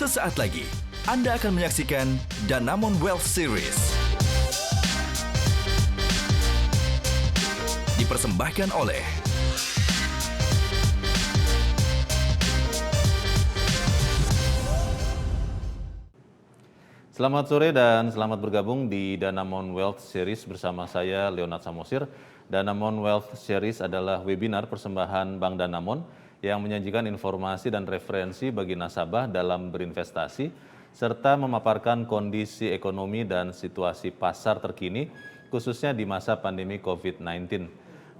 Sesaat lagi, Anda akan menyaksikan Danamon Wealth Series. Dipersembahkan oleh Selamat sore dan selamat bergabung di Danamon Wealth Series bersama saya Leonard Samosir. Danamon Wealth Series adalah webinar persembahan Bank Danamon yang menyajikan informasi dan referensi bagi nasabah dalam berinvestasi serta memaparkan kondisi ekonomi dan situasi pasar terkini khususnya di masa pandemi COVID-19.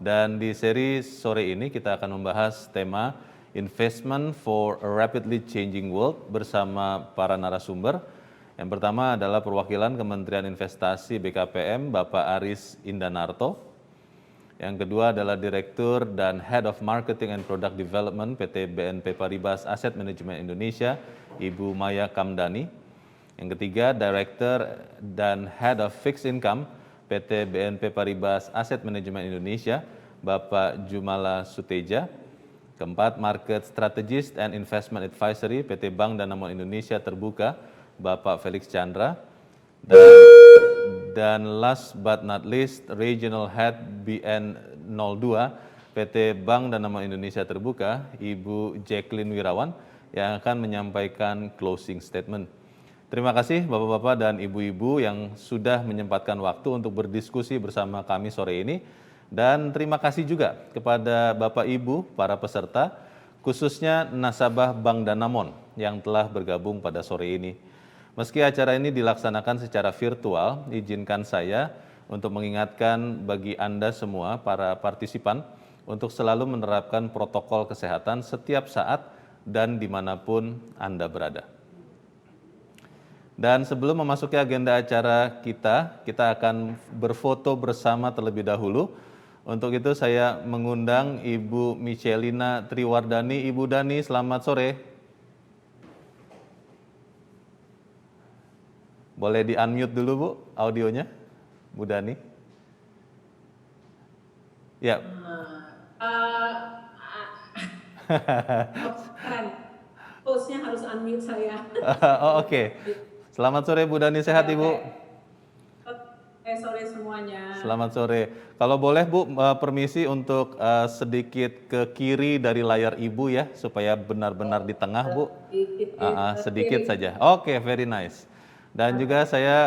Dan di seri sore ini kita akan membahas tema Investment for a Rapidly Changing World bersama para narasumber. Yang pertama adalah perwakilan Kementerian Investasi BKPM, Bapak Aris Indanarto. Yang kedua adalah Direktur dan Head of Marketing and Product Development PT BNP Paribas Asset Management Indonesia, Ibu Maya Kamdani. Yang ketiga, Director dan Head of Fixed Income PT BNP Paribas Asset Management Indonesia, Bapak Jumala Suteja. Keempat, Market Strategist and Investment Advisory PT Bank Danamon Indonesia Terbuka, Bapak Felix Chandra. Dan last but not least, Regional Head BN02 PT Bank Danamon Indonesia Terbuka, Ibu Jacqueline Wirawan, yang akan menyampaikan closing statement. Terima kasih Bapak-Bapak dan Ibu-Ibu yang sudah menyempatkan waktu untuk berdiskusi bersama kami sore ini. Dan terima kasih juga kepada Bapak Ibu, para peserta, khususnya nasabah Bank Danamon yang telah bergabung pada sore ini. Meski acara ini dilaksanakan secara virtual, izinkan saya untuk mengingatkan bagi Anda semua, para partisipan, untuk selalu menerapkan protokol kesehatan setiap saat dan dimanapun Anda berada. Dan sebelum memasuki agenda acara kita akan berfoto bersama terlebih dahulu. Untuk itu saya mengundang Ibu Michelina Triwardani. Ibu Dani, selamat sore. Boleh di-unmute dulu Bu, audionya, Bu Dani. Ya. Hostnya harus unmute saya. Oh, oke. Selamat sore Bu Dani, sehat Ibu? Sore semuanya. Selamat sore. Kalau boleh Bu, permisi untuk sedikit ke kiri dari layar Ibu ya, supaya benar-benar di tengah Bu. Sedikit saja. Oke, very nice. Dan juga saya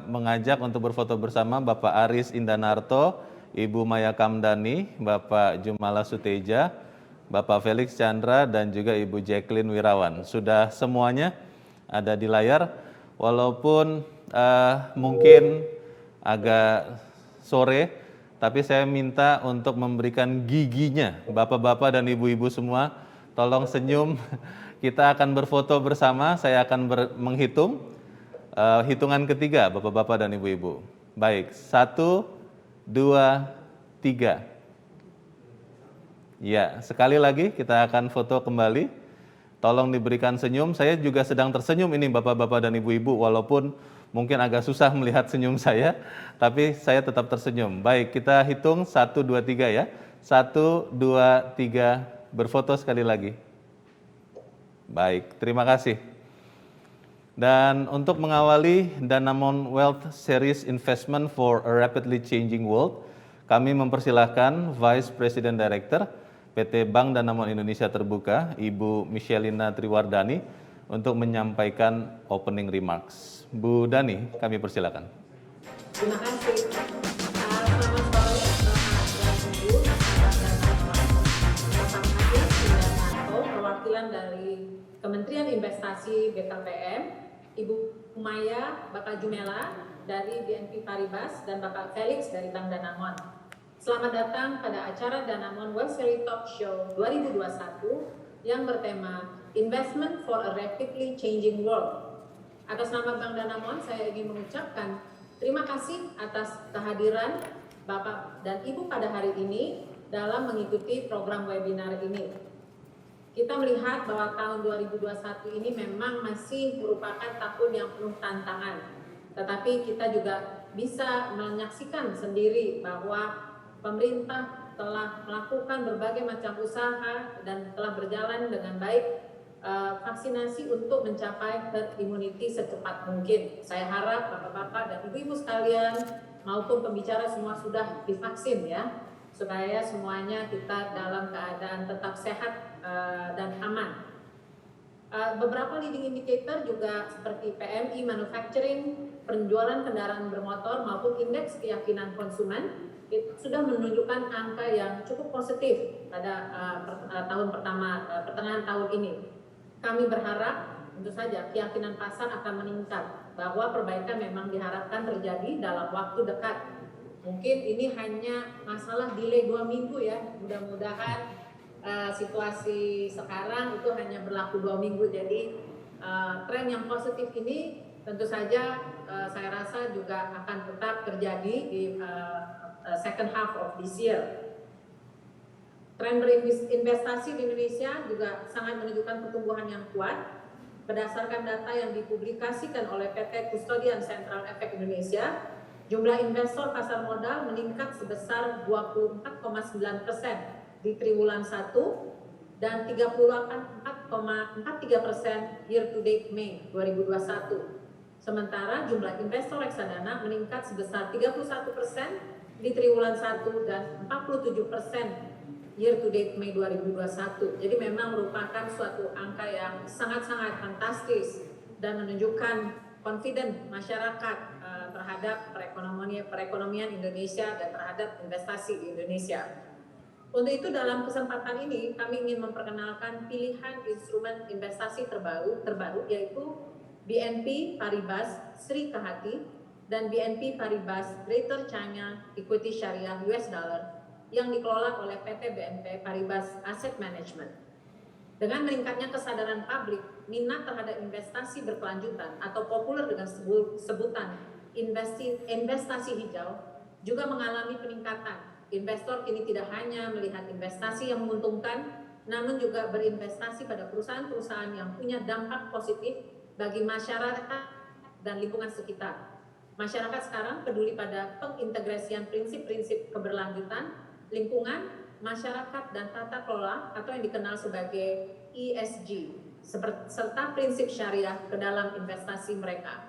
mengajak untuk berfoto bersama Bapak Aris Indanarto, Ibu Maya Kamdani, Bapak Jumala Suteja, Bapak Felix Chandra, dan juga Ibu Jacqueline Wirawan. Sudah semuanya ada di layar, walaupun mungkin agak sore, tapi saya minta untuk memberikan giginya. Bapak-bapak dan ibu-ibu semua, tolong senyum. Kita akan berfoto bersama, saya akan menghitung. Hitungan ketiga, Bapak-Bapak dan Ibu-Ibu. Baik, 1, 2, 3. Ya, sekali lagi kita akan foto kembali. Tolong diberikan senyum. Saya juga sedang tersenyum ini Bapak-Bapak dan Ibu-Ibu, walaupun mungkin agak susah melihat senyum saya, tapi saya tetap tersenyum. Baik, kita hitung 1, 2, 3 ya. 1, 2, 3, berfoto sekali lagi. Baik, terima kasih. Dan untuk mengawali Danamon Wealth Series Investment for a Rapidly Changing World, kami mempersilahkan Vice President Director PT Bank Danamon Indonesia Terbuka, Ibu Michelina Triwardani, untuk menyampaikan opening remarks. Bu Dani, kami persilakan. Terima kasih. Selamat sore, Bapak dan Ibu, Bapak Aris Indanarto, perwakilan dari Kementerian Investasi BKPM, Ibu Maya, Bapak Jumela dari BNP Paribas, dan Bapak Felix dari Bank Danamon. Selamat datang pada acara Danamon Wealth Series Talk Show 2021 yang bertema Investment for a Rapidly Changing World. Atas nama Bank Danamon, saya ingin mengucapkan terima kasih atas kehadiran Bapak dan Ibu pada hari ini dalam mengikuti program webinar ini. Kita melihat bahwa tahun 2021 ini memang masih merupakan tahun yang penuh tantangan. Tetapi kita juga bisa menyaksikan sendiri bahwa pemerintah telah melakukan berbagai macam usaha dan telah berjalan dengan baik vaksinasi untuk mencapai herd immunity secepat mungkin. Saya harap Bapak-Bapak dan Ibu-Ibu sekalian maupun pembicara semua sudah divaksin ya, supaya semuanya kita dalam keadaan tetap sehat dan aman. Beberapa leading indicator juga seperti PMI manufacturing, penjualan kendaraan bermotor maupun indeks keyakinan konsumen itu sudah menunjukkan angka yang cukup positif pada tahun pertama, pertengahan tahun ini. Kami berharap tentu saja keyakinan pasar akan meningkat bahwa perbaikan memang diharapkan terjadi dalam waktu dekat. Mungkin ini hanya masalah delay 2 minggu ya, mudah-mudahan situasi sekarang itu hanya berlaku 2 minggu. Jadi tren yang positif ini tentu saja saya rasa juga akan tetap terjadi di second half of this year. Tren berinvestasi di Indonesia juga sangat menunjukkan pertumbuhan yang kuat. Berdasarkan data yang dipublikasikan oleh PT Custodian Central Efek Indonesia, jumlah investor pasar modal meningkat sebesar 24,9% di triwulan 1 dan 34,43% year to date Mei 2021. Sementara jumlah investor reksadana meningkat sebesar 31% di triwulan 1 dan 47% year to date Mei 2021. Jadi memang merupakan suatu angka yang sangat-sangat fantastis dan menunjukkan confident masyarakat terhadap perekonomian Indonesia dan terhadap investasi di Indonesia. Untuk itu dalam kesempatan ini kami ingin memperkenalkan pilihan instrumen investasi terbaru yaitu BNP Paribas Sri Kahati dan BNP Paribas Greater China Equity Syariah US Dollar yang dikelola oleh PT BNP Paribas Asset Management. Dengan meningkatnya kesadaran publik, minat terhadap investasi berkelanjutan atau populer dengan sebutan investasi hijau juga mengalami peningkatan. Investor kini tidak hanya melihat investasi yang menguntungkan, namun juga berinvestasi pada perusahaan-perusahaan yang punya dampak positif bagi masyarakat dan lingkungan sekitar. Masyarakat sekarang peduli pada pengintegrasian prinsip-prinsip keberlanjutan, lingkungan, masyarakat, dan tata kelola atau yang dikenal sebagai ESG, serta prinsip syariah ke dalam investasi mereka.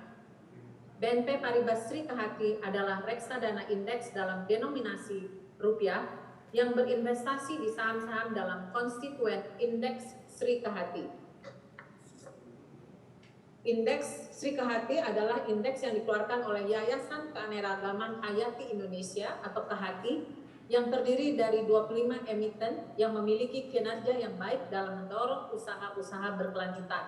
BNP Paribas Sri Kahati adalah reksadana indeks dalam denominasi rupiah yang berinvestasi di saham-saham dalam konstituen indeks Sri Kahati. Indeks Sri Kahati adalah indeks yang dikeluarkan oleh Yayasan Keanekaragaman Hayati Indonesia atau KHATI yang terdiri dari 25 emiten yang memiliki kinerja yang baik dalam mendorong usaha-usaha berkelanjutan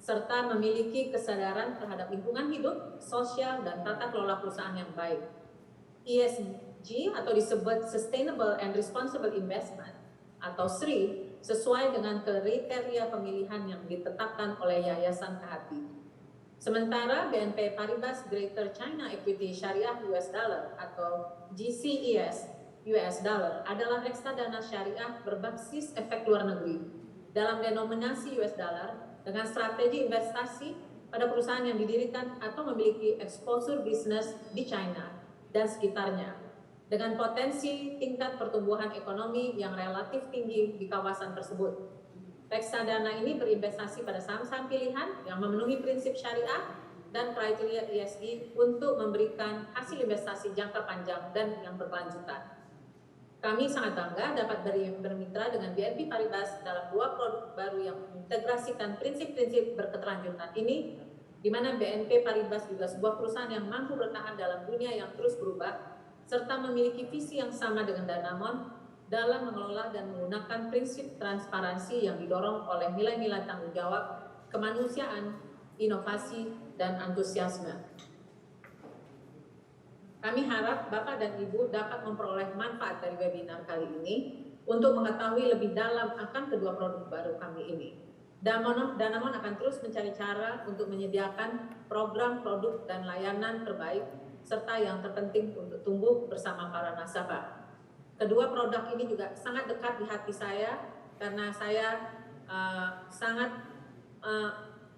serta memiliki kesadaran terhadap lingkungan hidup, sosial, dan tata kelola perusahaan yang baik. ESG atau disebut Sustainable and Responsible Investment atau SRI sesuai dengan kriteria pemilihan yang ditetapkan oleh Yayasan KHATI. Sementara BNP Paribas Greater China Equity Syariah US Dollar atau GCES US Dollar adalah reksadana syariah berbasis efek luar negeri dalam denominasi US Dollar dengan strategi investasi pada perusahaan yang didirikan atau memiliki exposure bisnis di China dan sekitarnya dengan potensi tingkat pertumbuhan ekonomi yang relatif tinggi di kawasan tersebut. Reksadana ini berinvestasi pada saham-saham pilihan yang memenuhi prinsip syariah dan kriteria ESG untuk memberikan hasil investasi jangka panjang dan yang berkelanjutan. Kami sangat bangga dapat bermitra dengan BNP Paribas dalam 2 produk baru yang mengintegrasikan prinsip-prinsip berkelanjutan ini, di mana BNP Paribas juga sebuah perusahaan yang mampu bertahan dalam dunia yang terus berubah, serta memiliki visi yang sama dengan Danamon dalam mengelola dan menggunakan prinsip transparansi yang didorong oleh nilai-nilai tanggung jawab, kemanusiaan, inovasi, dan antusiasme. Kami harap Bapak dan Ibu dapat memperoleh manfaat dari webinar kali ini untuk mengetahui lebih dalam akan kedua produk baru kami ini. Danamon akan terus mencari cara untuk menyediakan program, produk, dan layanan terbaik, serta yang terpenting untuk tumbuh bersama para nasabah. Kedua produk ini juga sangat dekat di hati saya, karena saya sangat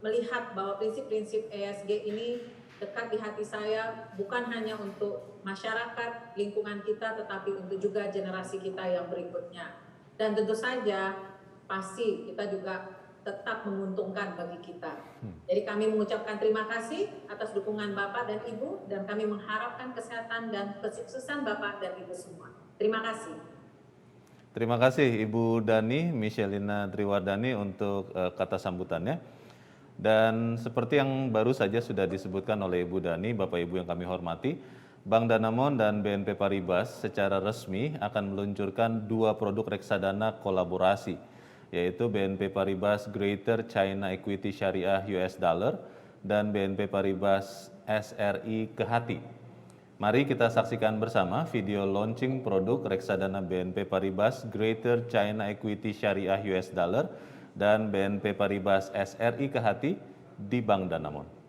melihat bahwa prinsip-prinsip ESG ini dekat di hati saya, bukan hanya untuk masyarakat, lingkungan kita, tetapi untuk juga generasi kita yang berikutnya. Dan tentu saja pasti kita juga tetap menguntungkan bagi kita. Jadi kami mengucapkan terima kasih atas dukungan Bapak dan Ibu, dan kami mengharapkan kesehatan dan kesuksesan Bapak dan Ibu semua. Terima kasih. Terima kasih Ibu Dani, Michelina Triwardani untuk kata sambutannya. Dan seperti yang baru saja sudah disebutkan oleh Ibu Dani, Bapak Ibu yang kami hormati, Bank Danamon dan BNP Paribas secara resmi akan meluncurkan 2 produk reksadana kolaborasi, yaitu BNP Paribas Greater China Equity Syariah US Dollar dan BNP Paribas SRI Kehati. Mari kita saksikan bersama video launching produk reksadana BNP Paribas Greater China Equity Syariah US Dollar dan BNP Paribas SRI Kehati di Bank Danamon.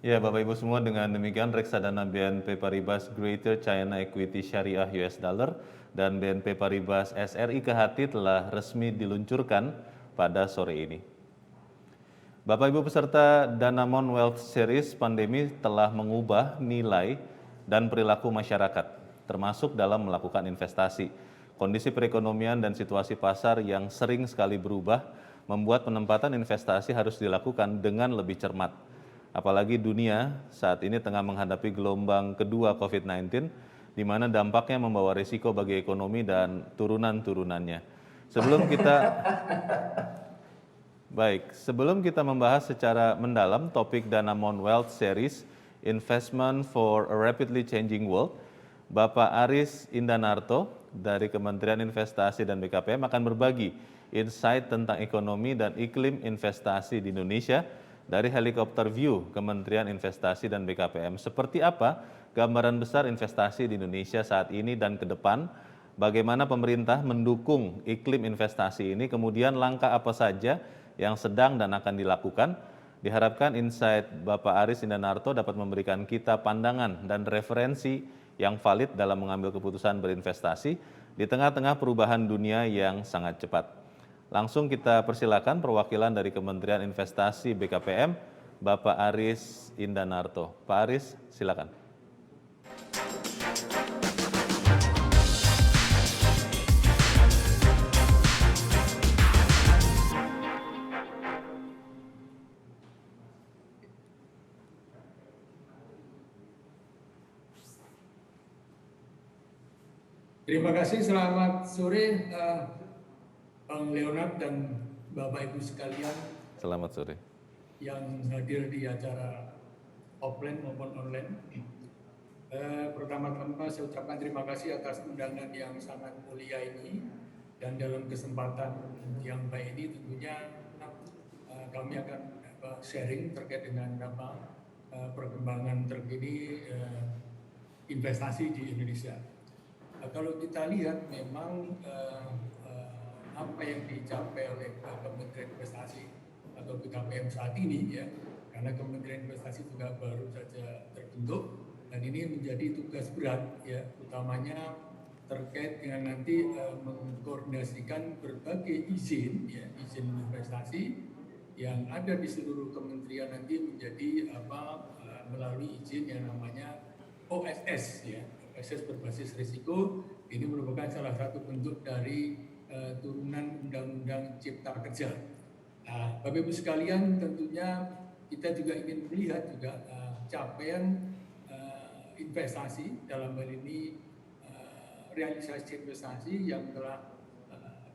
Ya, Bapak Ibu semua, dengan demikian reksadana BNP Paribas Greater China Equity Syariah US Dollar dan BNP Paribas SRI Kehati telah resmi diluncurkan pada sore ini. Bapak Ibu peserta Danamon Wealth Series, pandemi telah mengubah nilai dan perilaku masyarakat, termasuk dalam melakukan investasi. Kondisi perekonomian dan situasi pasar yang sering sekali berubah membuat penempatan investasi harus dilakukan dengan lebih cermat. Apalagi dunia saat ini tengah menghadapi gelombang kedua COVID-19, di mana dampaknya membawa risiko bagi ekonomi dan turunan-turunannya. Sebelum kita membahas secara mendalam topik Danamon Wealth Series, Investment for a Rapidly Changing World, Bapak Aris Indanarto dari Kementerian Investasi dan BKPM akan berbagi insight tentang ekonomi dan iklim investasi di Indonesia dari helikopter view Kementerian Investasi dan BKPM. Seperti apa gambaran besar investasi di Indonesia saat ini dan ke depan, bagaimana pemerintah mendukung iklim investasi ini, kemudian langkah apa saja yang sedang dan akan dilakukan. Diharapkan insight Bapak Aris Indanarto dapat memberikan kita pandangan dan referensi yang valid dalam mengambil keputusan berinvestasi di tengah-tengah perubahan dunia yang sangat cepat. Langsung kita persilakan perwakilan dari Kementerian Investasi BKPM, Bapak Aris Indanarto. Pak Aris, silakan. Terima kasih, selamat sore Bang Leonard dan Bapak Ibu sekalian. Selamat sore. Yang hadir di acara offline maupun online. Pertama-tama saya ucapkan terima kasih atas undangan yang sangat mulia ini. Dan dalam kesempatan yang baik ini tentunya kami akan sharing terkait dengan perkembangan terkini investasi di Indonesia. Kalau kita lihat memang apa yang dicapai oleh Kementerian Investasi atau BKPM saat ini, ya, karena Kementerian Investasi juga baru saja terbentuk dan ini menjadi tugas berat, ya, utamanya terkait dengan nanti mengkoordinasikan berbagai izin, ya, izin investasi yang ada di seluruh kementerian nanti menjadi melalui izin yang namanya OSS, ya, OSS berbasis risiko. Ini merupakan salah satu bentuk dari turunan Undang-Undang Cipta Kerja. Nah, Bapak Ibu sekalian, tentunya kita juga ingin melihat juga capaian investasi dalam hal ini realisasi investasi yang telah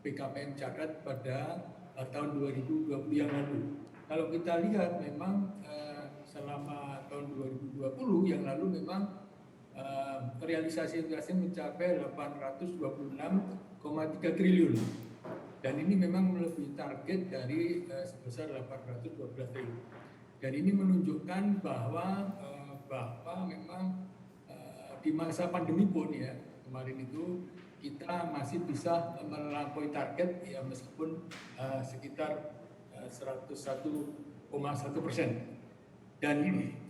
BKPM catat pada tahun 2020 yang lalu. Kalau kita lihat memang selama tahun 2020 yang lalu memang realisasi investasi mencapai 826,3 triliun. Dan ini memang melebihi target dari sebesar 812 triliun. Dan ini menunjukkan bahwa memang di masa pandemi pun, ya, kemarin itu kita masih bisa melampaui target, ya, meskipun sekitar 101,1%. Dan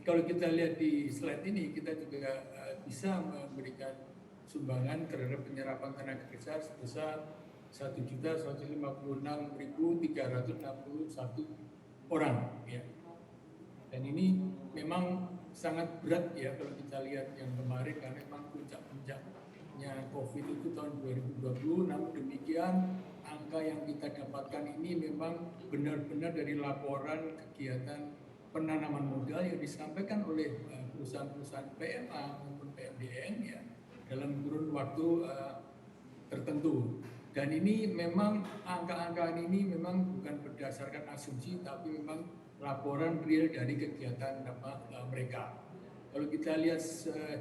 kalau kita lihat di slide ini, kita juga bisa memberikan sumbangan terhadap penyerapan tenaga kerja sebesar 1.156.361 orang, ya. Dan ini memang sangat berat, ya, kalau kita lihat yang kemarin, karena memang puncak-puncaknya COVID itu tahun 2020. Namun demikian angka yang kita dapatkan ini memang benar-benar dari laporan kegiatan penanaman modal yang disampaikan oleh perusahaan-perusahaan PMA maupun PMDN, ya, dalam kurun waktu tertentu. Dan ini memang angka-angka ini memang bukan berdasarkan asumsi, tapi memang laporan real dari kegiatan mereka. Kalau kita lihat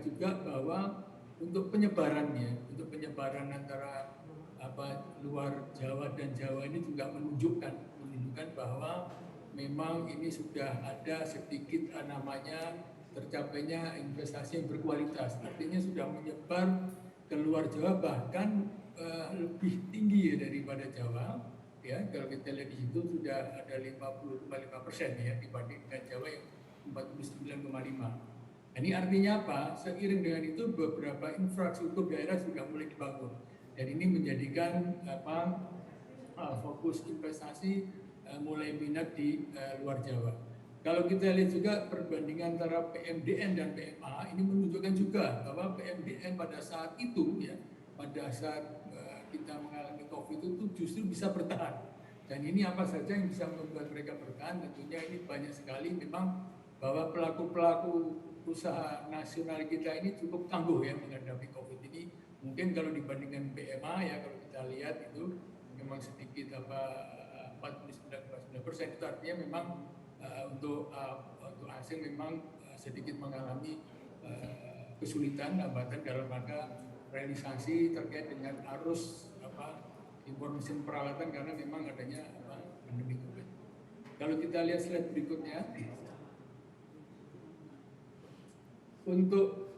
juga bahwa untuk penyebarannya, untuk penyebaran antara luar Jawa dan Jawa ini juga menunjukkan bahwa memang ini sudah ada sedikit namanya tercapainya investasi yang berkualitas. Artinya sudah menyebar ke luar Jawa, bahkan lebih tinggi, ya, daripada Jawa. Ya, kalau kita lihat di situ sudah ada 50,5%, ya, dibanding dengan Jawa yang 49,5%. Ini artinya apa? Seiring dengan itu beberapa infrastruktur daerah sudah mulai dibangun, dan ini menjadikan fokus investasi mulai minat di luar Jawa. Kalau kita lihat juga perbandingan antara PMDN dan PMA, ini menunjukkan juga bahwa PMDN pada saat itu, ya, pada saat kita mengalami COVID itu justru bisa bertahan. Dan ini apa saja yang bisa membuat mereka bertahan? Tentunya ini banyak sekali memang bahwa pelaku-pelaku usaha nasional kita ini cukup tangguh, ya, menghadapi COVID ini. Mungkin kalau dibandingkan PMA, ya, kalau kita lihat itu memang sedikit 49,9%, itu artinya memang untuk asing memang sedikit mengalami kesulitan, hambatan dalam rangka realisasi terkait dengan arus informasi peralatan karena memang adanya pandemi COVID. Kalau kita lihat slide berikutnya, untuk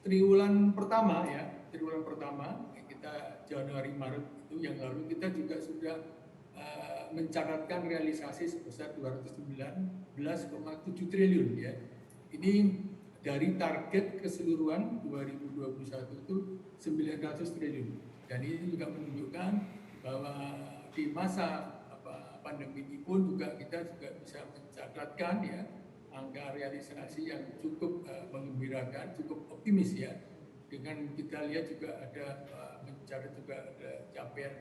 triwulan pertama, ya, triwulan pertama kita Januari Maret itu yang lalu kita juga sudah mencatatkan realisasi sebesar 219,7 triliun, ya. Ini dari target keseluruhan 2021 itu 900 triliun. Dan ini juga menunjukkan bahwa di masa pandemi ini pun juga kita juga bisa mencatatkan, ya, angka realisasi yang cukup menggembirakan, cukup optimis, ya. Dengan kita lihat juga ada mencatat juga ada capaian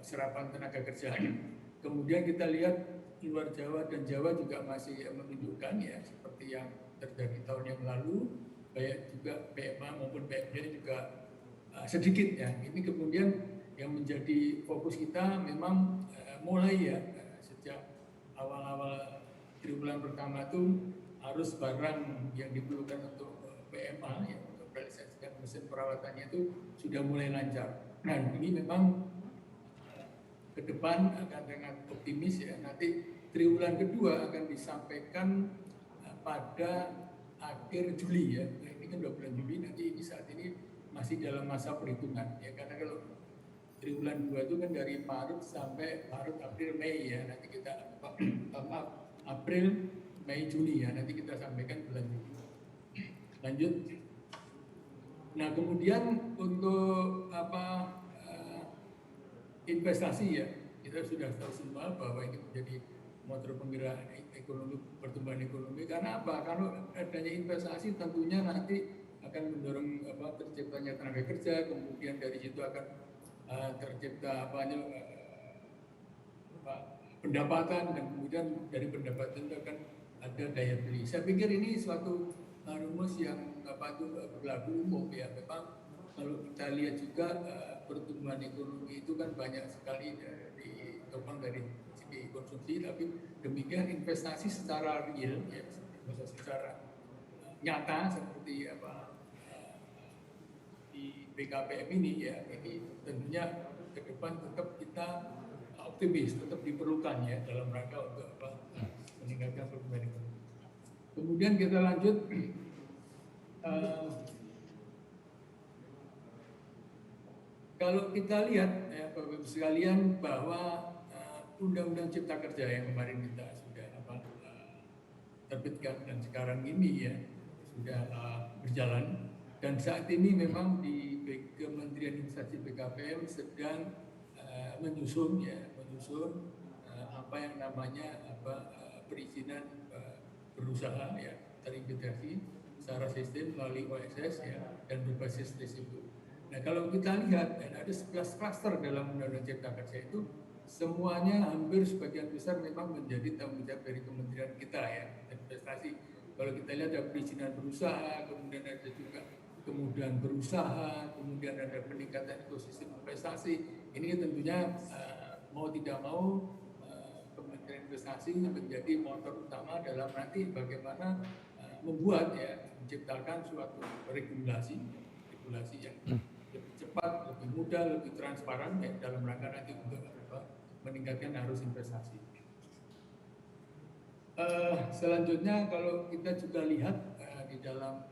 serapan tenaga kerja. Kemudian kita lihat luar Jawa dan Jawa juga masih menunjukkan, ya, seperti yang terjadi tahun yang lalu, baik juga PMA maupun PMD juga sedikit, ya. Ini kemudian yang menjadi fokus kita memang mulai, ya, sejak awal-awal triwulan pertama itu harus barang yang diperlukan untuk PMA, ya, untuk realisasikan mesin perawatannya itu sudah mulai lancar. Nah, ini memang ke depan akan dengan optimis, ya, nanti triwulan kedua akan disampaikan pada akhir Juli, ya. Nah, ini kan 2 bulan Juli, nanti ini saat ini masih dalam masa perhitungan, ya, karena kalau triwulan 2 itu kan dari Maret sampai Maret, April, Mei, ya. Nanti kita April, Mei, Juni, ya. Nanti kita sampaikan bulan Juli. Lanjut. Nah kemudian untuk investasi ya, kita sudah tahu semua bahwa ini menjadi motor penggerak ekonomi, pertumbuhan ekonomi. Karena apa? Kalau adanya investasi tentunya nanti akan mendorong terciptanya tenaga kerja, kemudian dari situ akan tercipta pendapatan, dan kemudian dari pendapatan itu akan ada daya beli. Saya pikir ini suatu rumus yang berlaku umum ya. Memang kalau kita lihat juga pertumbuhan ekonomi itu kan banyak sekali ditopang dari segi konsumsi, tapi demikian investasi secara real ya, investasi secara nyata seperti di BKPM ini ya, ini tentunya ke depan tetap kita optimis, tetap diperlukan ya dalam rangka untuk meningkatkan pertumbuhan ekonomi. Kemudian kita lanjut, kalau kita lihat ya Bapak Ibu sekalian bahwa Undang-Undang Cipta Kerja yang kemarin kita sudah terbitkan dan sekarang ini ya sudah berjalan, dan saat ini memang di Kementerian Investasi BKPM sedang menyusun apa yang namanya perizinan berusaha ya terintegrasi secara sistem melalui OSS ya dan berbasis tersebut. Nah kalau kita lihat dan ada 11 klaster dalam Undang-Undang Cipta Kerja itu, semuanya hampir sebagian besar memang menjadi tanggung jawab dari kementerian kita ya, investasi. Kalau kita lihat ada perizinan berusaha, kemudian ada juga kemudian berusaha, kemudian ada peningkatan ekosistem investasi. Ini tentunya mau tidak mau Kementerian Investasi menjadi motor utama dalam nanti bagaimana membuat ya, menciptakan suatu regulasi yang lebih cepat, lebih mudah, lebih transparan ya, dalam rangka nanti untuk meningkatkan arus investasi. Selanjutnya kalau kita juga lihat di dalam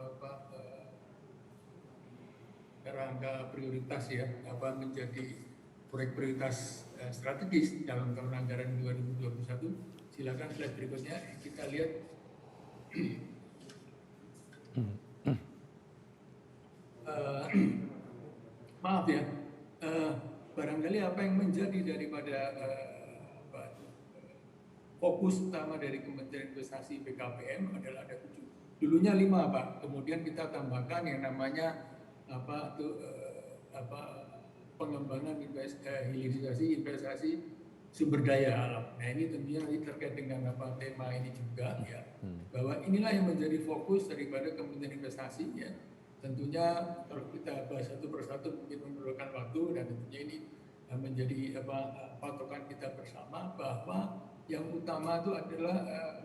rangka prioritas ya, menjadi proyek prioritas strategis dalam tahun anggaran 2021. Silakan slide berikutnya kita lihat. Maaf ya, barangkali apa yang menjadi daripada fokus utama dari Kementerian Investasi BKPM adalah ada 7. Dulunya 5 Pak, kemudian kita tambahkan yang namanya pengembangan hilirisasi investasi sumber daya alam. Nah ini tentunya terkait dengan tema ini juga ya, bahwa inilah yang menjadi fokus daripada Kementerian Investasi ya. Tentunya kalau kita bahas satu persatu mungkin memerlukan waktu, dan tentunya ini menjadi patokan kita bersama bahwa yang utama itu adalah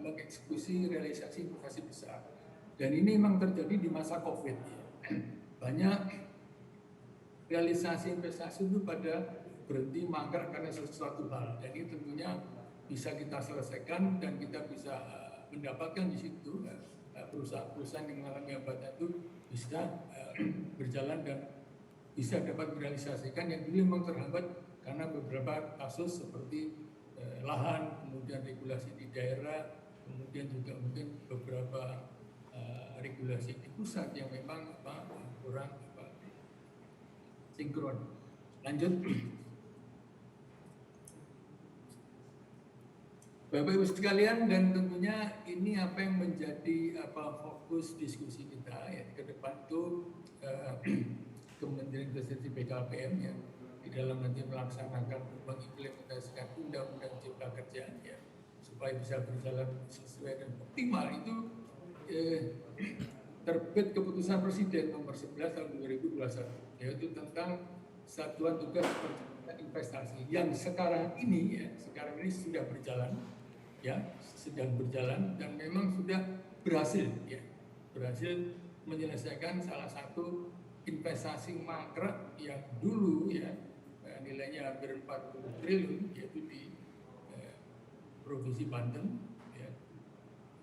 mengeksekusi realisasi investasi besar. Dan ini memang terjadi di masa COVID ya. Banyak realisasi investasi itu pada berhenti mangkrak karena sesuatu hal. Jadi tentunya bisa kita selesaikan dan kita bisa mendapatkan di situ perusahaan-perusahaan yang mengalami hambatan itu bisa berjalan dan bisa dapat merealisasikan yang dulu memang terhambat karena beberapa kasus seperti lahan, kemudian regulasi di daerah, kemudian juga mungkin beberapa regulasi di pusat yang memang kurang sinkron. Lanjut. Bapak Ibu sekalian, dan tentunya ini apa yang menjadi fokus diskusi kita ya ke depan itu Kementerian Investasi BKPM ya di dalam nanti melaksanakan mengimplementasikan Undang-Undang Cipta Kerja ya supaya bisa berjalan sesuai dan optimal itu terbit keputusan Presiden nomor 11 tahun 2021 yaitu tentang Satuan Tugas Percepatan Investasi yang sekarang ini sudah berjalan ya, sedang berjalan dan memang sudah berhasil menyelesaikan salah satu investasi mangkrak yang dulu ya nilainya hampir 40 triliun yaitu di Provinsi Banten ya,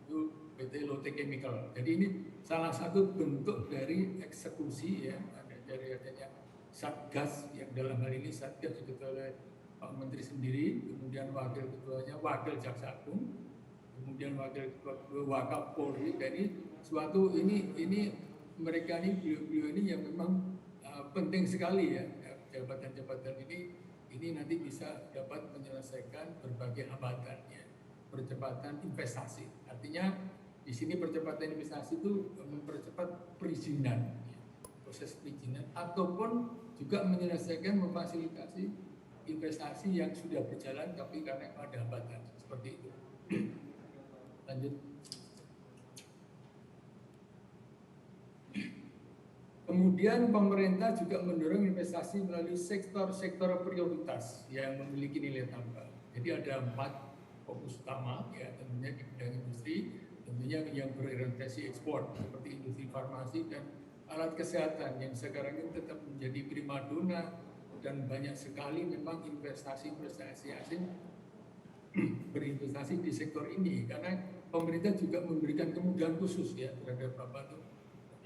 itu PT Lotte Chemical. Jadi ini salah satu bentuk dari eksekusi ya, dari adanya Satgas yang dalam hal ini Satgas diketuai oleh Pak Menteri sendiri, kemudian wakil ketuanya wakil Jaksa Agung, kemudian wakil ketua Wakapolri. Jadi suatu ini mereka ini beliau-beliau ini yang memang penting sekali ya, jabatan-jabatan ini nanti bisa dapat menyelesaikan berbagai hambatan ya, percepatan investasi. Artinya di sini percepatan investasi itu mempercepat perizinan, ya, proses perizinan, ataupun juga menyelesaikan memfasilitasi investasi yang sudah berjalan tapi karena ada hambatan seperti itu. Lanjut. Kemudian pemerintah juga mendorong investasi melalui sektor-sektor prioritas yang memiliki nilai tambah. Jadi ada 4 fokus utama ya, tentunya di bidang industri, tentunya yang berorientasi ekspor seperti industri farmasi dan alat kesehatan yang sekarang ini tetap menjadi primadona dan banyak sekali memang investasi asing berinvestasi di sektor ini karena pemerintah juga memberikan kemudahan khusus ya terhadap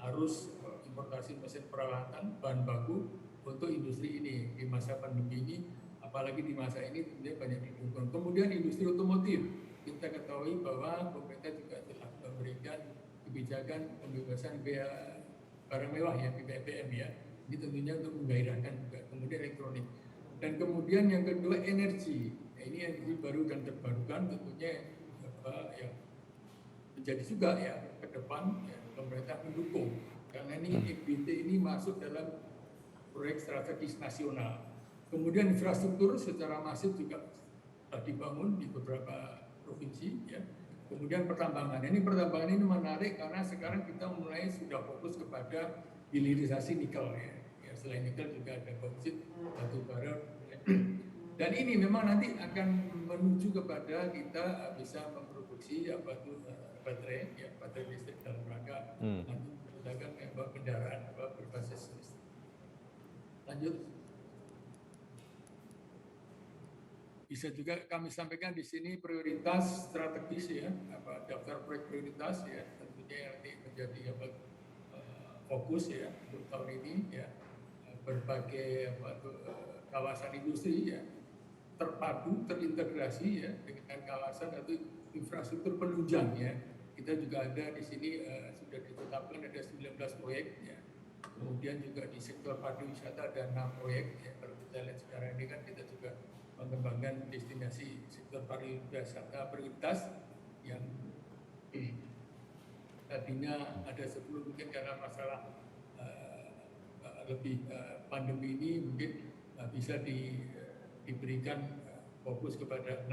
harus importasi mesin peralatan bahan baku untuk industri ini di masa pandemi ini, apalagi di masa ini tentunya banyak didukung. Kemudian industri otomotif, kita ketahui bahwa pemerintah juga telah memberikan kebijakan pembebasan biaya barang mewah ya, BBM ya. Ini tentunya untuk menggairahkan juga. Kemudian elektronik. Dan kemudian yang kedua energi. Nah, ini energi baru dan terbarukan tentunya ya menjadi juga ya ke depan ya, pemerintah mendukung. Karena ini EBT ini masuk dalam proyek strategis nasional. Kemudian infrastruktur secara masif juga dibangun di beberapa provinsi ya. Kemudian pertambangan. Ini pertambangan ini menarik karena sekarang kita mulai sudah fokus kepada hilirisasi nikel ya. Ya selain nikel juga ada bauksit, batu bara. Dan ini memang nanti akan menuju kepada kita bisa memproduksi baterai ya, baterai listrik dalam rangka nanti menggunakan kendaraan berbasis listrik. Lanjut. Bisa juga kami sampaikan di sini prioritas strategis ya, daftar proyek prioritas ya, tentunya nanti menjadi fokus ya untuk tahun ini ya, berbagai kawasan industri ya terpadu, terintegrasi ya dengan kawasan atau infrastruktur penunjang ya. Kita juga ada di sini sudah ditetapkan ada 19 proyek ya. Kemudian juga di sektor pariwisata ada 6 proyek ya. Kalau kita lihat sekarang ini kan kita juga mengembangkan destinasi sektor pariwisata prioritas yang tadinya ada 10 mungkin karena masalah lebih pandemi ini mungkin bisa diberikan fokus kepada 6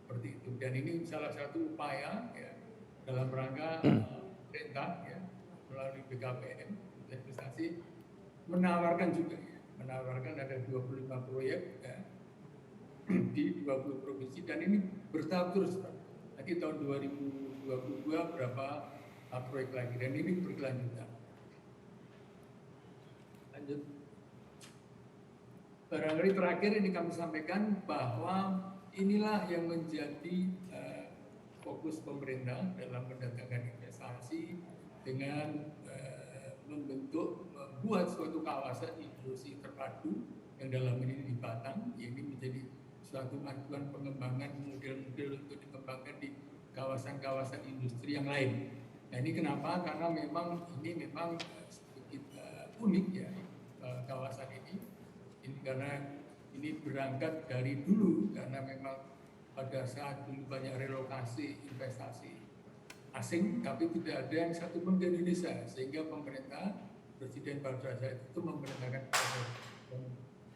seperti itu. Dan ini salah satu upaya ya, dalam rangka perintah ya, melalui BKPM investasi menawarkan juga ya, menawarkan ada 25 proyek ya, di 20 provinsi dan ini bertahap terus. Nanti tahun 2022 berapa proyek lagi dan ini berkelanjutan. Lanjut. Barangkali terakhir ini kami sampaikan bahwa inilah yang menjadi fokus pemerintah dalam mendatangkan investasi dengan membuat suatu kawasan industri terpadu yang dalam ini di Batang. Ini menjadi suatu acuan pengembangan model-model untuk dikembangkan di kawasan-kawasan industri yang lain. Nah ini kenapa? Karena memang ini memang sedikit unik ya kawasan ini. Ini karena ini berangkat dari dulu karena memang pada saat dulu banyak relokasi investasi asing, tapi tidak ada yang satupun di Indonesia, sehingga pemerintah Presiden pada saat itu memerintahkan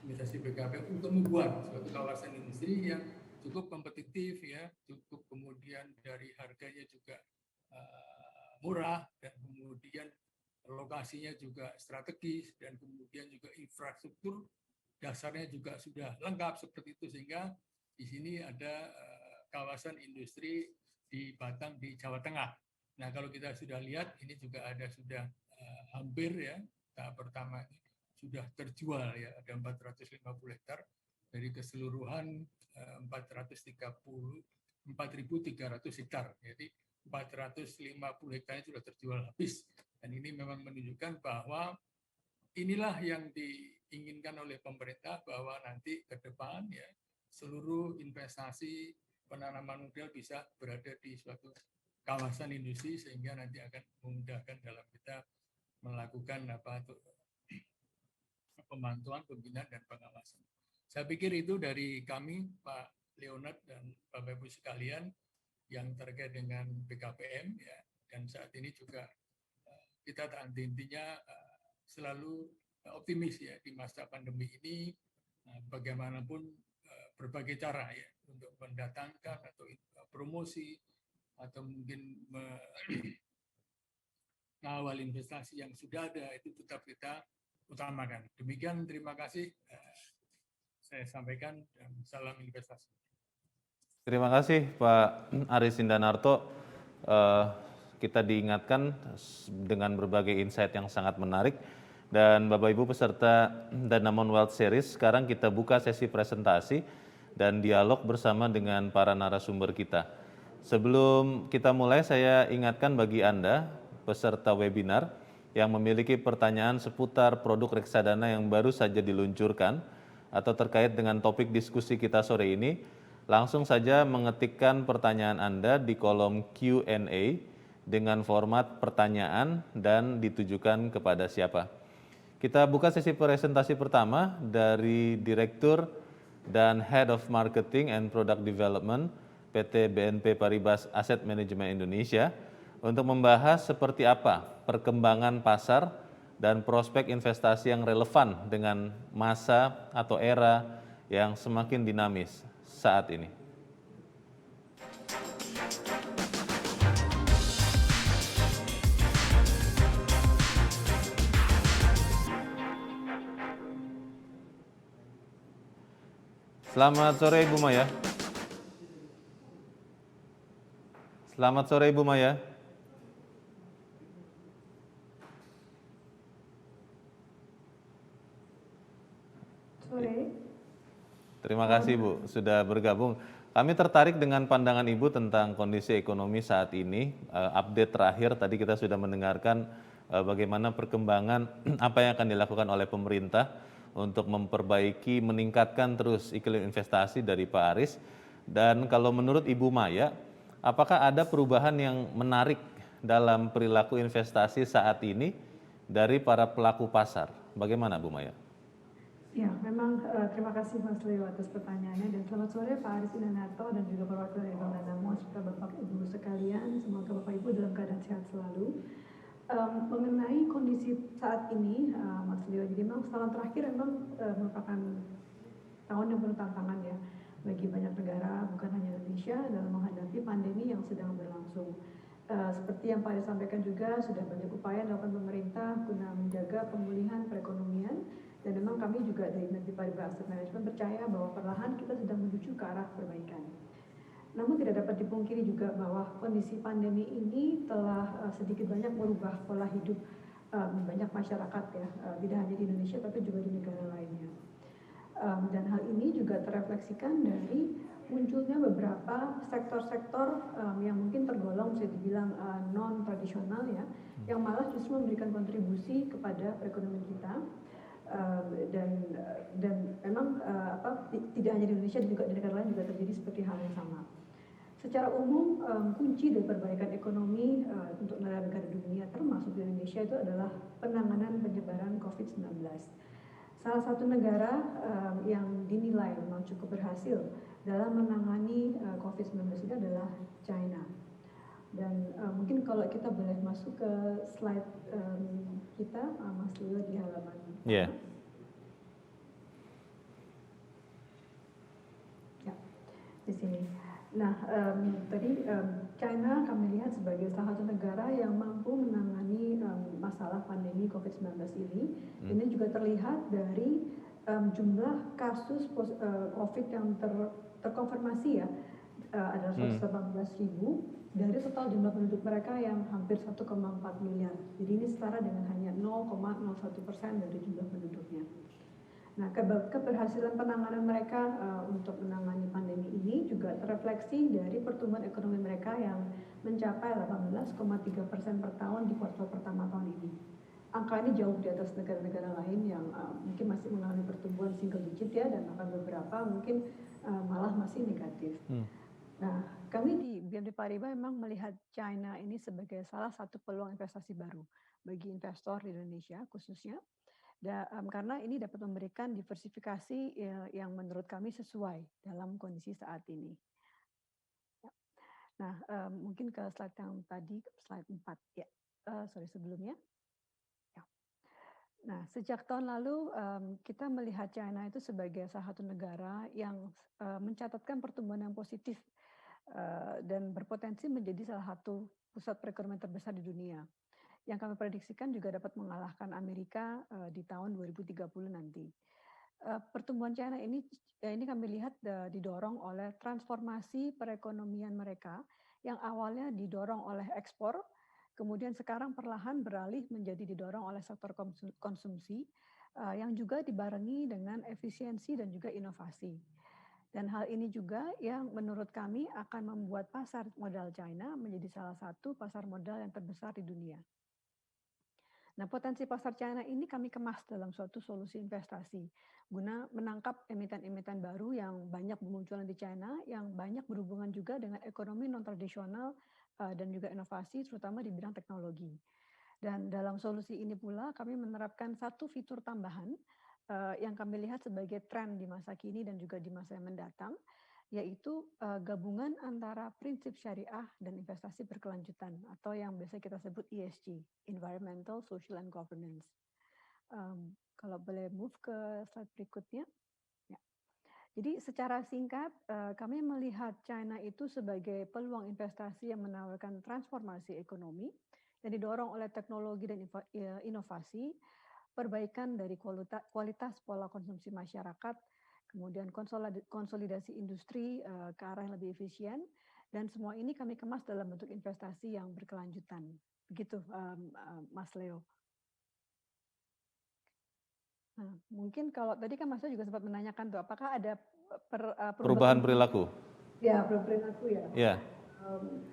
investasi BKPM untuk membuat suatu kawasan industri yang cukup kompetitif ya, cukup kemudian dari harganya juga murah dan kemudian lokasinya juga strategis dan kemudian juga infrastruktur dasarnya juga sudah lengkap seperti itu sehingga di sini ada kawasan industri di Batang di Jawa Tengah. Nah kalau kita sudah lihat ini juga ada sudah hampir ya tahap pertama ini sudah terjual ya ada 450 hektar dari keseluruhan 4.300 hektar. Jadi 450 hektarnya sudah terjual habis dan ini memang menunjukkan bahwa inilah yang diinginkan oleh pemerintah bahwa nanti ke depan ya seluruh investasi penanaman modal bisa berada di suatu kawasan industri sehingga nanti akan memudahkan dalam kita melakukan pemantauan, pembinaan dan pengawasan. Saya pikir itu dari kami, Pak Leonard dan Bapak Ibu sekalian, yang terkait dengan BKPM ya. Dan saat ini juga kita intinya selalu optimis ya di masa pandemi ini, bagaimanapun berbagai cara ya untuk mendatangkan atau promosi atau mungkin mengawal investasi yang sudah ada itu tetap kita utamakan. Demikian, terima kasih saya sampaikan dan salam investasi. Terima kasih Pak Aris Indanarto. Kita diingatkan dengan berbagai insight yang sangat menarik. Dan Bapak Ibu peserta Danamon Wealth Series, sekarang kita buka sesi presentasi dan dialog bersama dengan para narasumber kita. Sebelum kita mulai, saya ingatkan bagi Anda, peserta webinar, yang memiliki pertanyaan seputar produk reksadana yang baru saja diluncurkan atau terkait dengan topik diskusi kita sore ini, langsung saja mengetikkan pertanyaan Anda di kolom Q&A dengan format pertanyaan dan ditujukan kepada siapa. Kita buka sesi presentasi pertama dari Direktur dan Head of Marketing and Product Development PT BNP Paribas Asset Management Indonesia untuk membahas seperti apa perkembangan pasar dan prospek investasi yang relevan dengan masa atau era yang semakin dinamis saat ini. Selamat sore Ibu Maya. Selamat sore Ibu Maya. Sore. Terima kasih Bu sudah bergabung. Kami tertarik dengan pandangan Ibu tentang kondisi ekonomi saat ini. Update terakhir tadi kita sudah mendengarkan bagaimana perkembangan apa yang akan dilakukan oleh pemerintah untuk memperbaiki, meningkatkan terus iklim investasi dari Pak Aris. Dan kalau menurut Ibu Maya, apakah ada perubahan yang menarik dalam perilaku investasi saat ini dari para pelaku pasar? Bagaimana Bu Maya? Ya, memang terima kasih Mas Leo atas pertanyaannya dan selamat sore Pak Aris Indanarto dan juga perwakilan dari Bank Danamon serta Bapak Ibu sekalian. Semoga Bapak Ibu dalam keadaan sehat selalu. Mengenai kondisi saat ini, Mas Leo, jadi memang setahun terakhir memang merupakan tahun yang penuh tantangan ya bagi banyak negara, bukan hanya Indonesia, dalam menghadapi pandemi yang sedang berlangsung. Seperti yang Pak Aris sampaikan juga, sudah banyak upaya dilakukan pemerintah guna menjaga pemulihan perekonomian. Dan memang kami juga dari BNP Paribas Asset Management percaya bahwa perlahan kita sedang menuju ke arah perbaikan. Namun tidak dapat dipungkiri juga bahwa kondisi pandemi ini telah sedikit banyak merubah pola hidup banyak masyarakat ya, tidak hanya di Indonesia tapi juga di negara lainnya. Dan hal ini juga terefleksikan dari munculnya beberapa sektor-sektor yang mungkin tergolong bisa dibilang non-tradisional ya, yang malah justru memberikan kontribusi kepada perekonomian kita. Dan memang tidak hanya di Indonesia juga di negara lain juga terjadi seperti hal yang sama. Secara umum kunci dari perbaikan ekonomi untuk negara-negara dunia termasuk di Indonesia itu adalah penanganan penyebaran COVID-19. Salah satu negara yang dinilai memang cukup berhasil dalam menangani COVID-19 itu adalah China. Dan mungkin kalau kita boleh masuk ke slide kita, Mas Leo di halaman. Yeah. Ya, di sini. Nah, tadi China kami lihat sebagai salah satu negara yang mampu menangani masalah pandemi COVID-19 ini. Ini juga terlihat dari jumlah kasus COVID yang terkonfirmasi ya, adalah 118.000 dari total jumlah penduduk mereka yang hampir 1,4 miliar. Jadi ini setara dengan hanya 0,01% dari jumlah penduduknya. Nah, keberhasilan penanganan mereka untuk menangani pandemi ini juga terefleksi dari pertumbuhan ekonomi mereka yang mencapai 18,3% per tahun di kuartal pertama tahun ini. Angka ini jauh di atas negara-negara lain yang mungkin masih mengalami pertumbuhan single digit ya, dan bahkan beberapa mungkin malah masih negatif. Nah, kami di BNP Paribas memang melihat China ini sebagai salah satu peluang investasi baru. bagi investor di Indonesia khususnya. Karena ini dapat memberikan diversifikasi yang menurut kami sesuai dalam kondisi saat ini. Ya. Nah, mungkin ke slide yang tadi, slide 4 ya. Sebelumnya. Ya. Nah, sejak tahun lalu kita melihat China itu sebagai salah satu negara yang mencatatkan pertumbuhan yang positif dan berpotensi menjadi salah satu pusat perekonomian terbesar di dunia. Yang kami prediksikan juga dapat mengalahkan Amerika di tahun 2030 nanti. Pertumbuhan China ini kami lihat didorong oleh transformasi perekonomian mereka yang awalnya didorong oleh ekspor, kemudian sekarang perlahan beralih menjadi didorong oleh sektor konsumsi yang juga dibarengi dengan efisiensi dan juga inovasi. Dan hal ini juga yang menurut kami akan membuat pasar modal China menjadi salah satu pasar modal yang terbesar di dunia. Nah, potensi pasar China ini kami kemas dalam suatu solusi investasi guna menangkap emiten-emiten baru yang banyak bermunculan di China, yang banyak berhubungan juga dengan ekonomi non-tradisional dan juga inovasi, terutama di bidang teknologi. Dan dalam solusi ini pula kami menerapkan satu fitur tambahan yang kami lihat sebagai tren di masa kini dan juga di masa yang mendatang, yaitu gabungan antara prinsip syariah dan investasi berkelanjutan atau yang biasa kita sebut ESG, Environmental, Social, and Governance. Kalau boleh move ke slide berikutnya. Ya. Jadi secara singkat, kami melihat China itu sebagai peluang investasi yang menawarkan transformasi ekonomi yang didorong oleh teknologi dan inovasi, perbaikan dari kualitas pola konsumsi masyarakat, kemudian konsolidasi industri ke arah yang lebih efisien, dan semua ini kami kemas dalam bentuk investasi yang berkelanjutan. Begitu, Mas Leo. Nah, mungkin kalau tadi kan Mas Leo juga sempat menanyakan tuh, apakah ada perubahan perilaku? Ya, perubahan perilaku ya. Ya.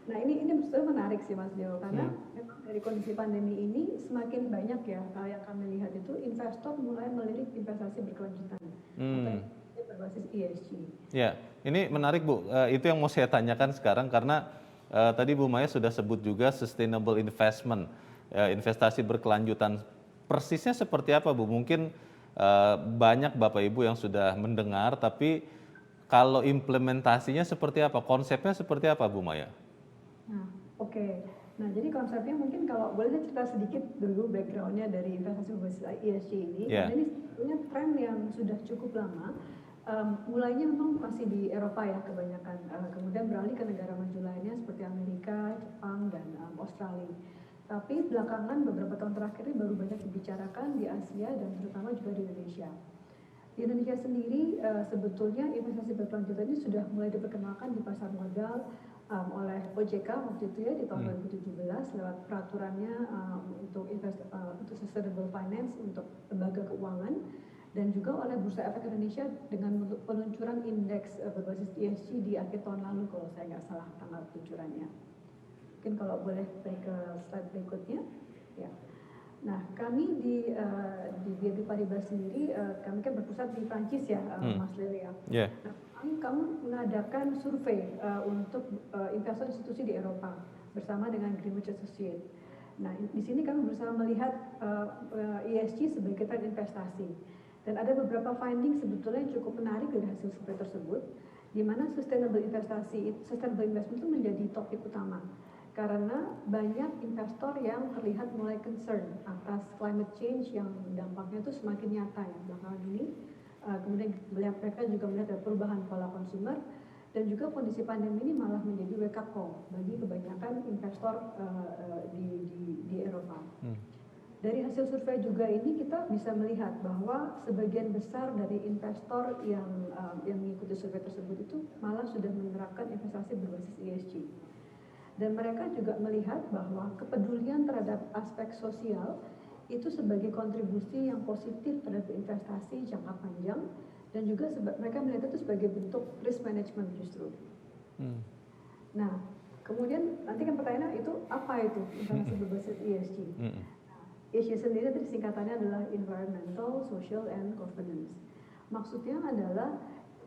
Nah ini sebetulnya menarik sih Mas Leo, karena memang dari kondisi pandemi ini semakin banyak ya yang kami lihat itu investor mulai melirik investasi berkelanjutan atau berbasis ESG. Ya, ini menarik Bu. Itu yang mau saya tanyakan sekarang karena tadi Bu Maya sudah sebut juga sustainable investment, investasi berkelanjutan. Persisnya seperti apa Bu? Mungkin banyak Bapak Ibu yang sudah mendengar, tapi kalau implementasinya seperti apa? Konsepnya seperti apa Bu Maya? Nah, oke. Nah, jadi konsepnya mungkin kalau boleh saya cerita sedikit dulu background-nya dari investasi berbasis ESG ini. Yeah. Karena ini sebetulnya tren yang sudah cukup lama. Mulainya memang masih di Eropa ya kebanyakan, kemudian beralih ke negara maju lainnya seperti Amerika, Jepang, dan Australia. Tapi belakangan beberapa tahun terakhir ini baru banyak dibicarakan di Asia dan terutama juga di Indonesia. Di Indonesia sendiri sebetulnya investasi berkelanjutan ini sudah mulai diperkenalkan di pasar modal oleh OJK waktu itu ya di tahun 2017 lewat peraturannya untuk sustainable finance untuk lembaga keuangan, dan juga oleh Bursa Efek Indonesia dengan peluncuran indeks berbasis ESG di akhir tahun lalu kalau saya nggak salah tanggal peluncurannya. Mungkin kalau boleh balik ke slide berikutnya. Ya. Nah, kami di BNP Paribas sendiri, kami kan berpusat di Prancis ya, Mas Leo ya. Yeah. Nah, kami mengadakan survei untuk investor institusi di Eropa bersama dengan Greenwich Associates. Nah, di sini kami berusaha melihat ESG sebagai tren investasi. Dan ada beberapa finding sebetulnya yang cukup menarik dari hasil survei tersebut, di mana sustainable investment itu menjadi topik utama. Karena banyak investor yang terlihat mulai concern atas climate change yang dampaknya itu semakin nyata ya belakangan ini. Kemudian mereka juga melihat ada perubahan pola konsumer, dan juga kondisi pandemi ini malah menjadi wake up call bagi kebanyakan investor di Eropa. Dari hasil survei juga ini kita bisa melihat bahwa sebagian besar dari investor yang mengikuti survei tersebut itu malah sudah menerapkan investasi berbasis ESG. Dan mereka juga melihat bahwa kepedulian terhadap aspek sosial itu sebagai kontribusi yang positif terhadap investasi jangka panjang, dan juga mereka melihat itu sebagai bentuk risk management justru. Nah, kemudian nanti kan pertanyaannya itu apa itu investasi berbasis ESG? ESG sendiri tadi singkatannya adalah Environmental, Social, and Governance. Maksudnya adalah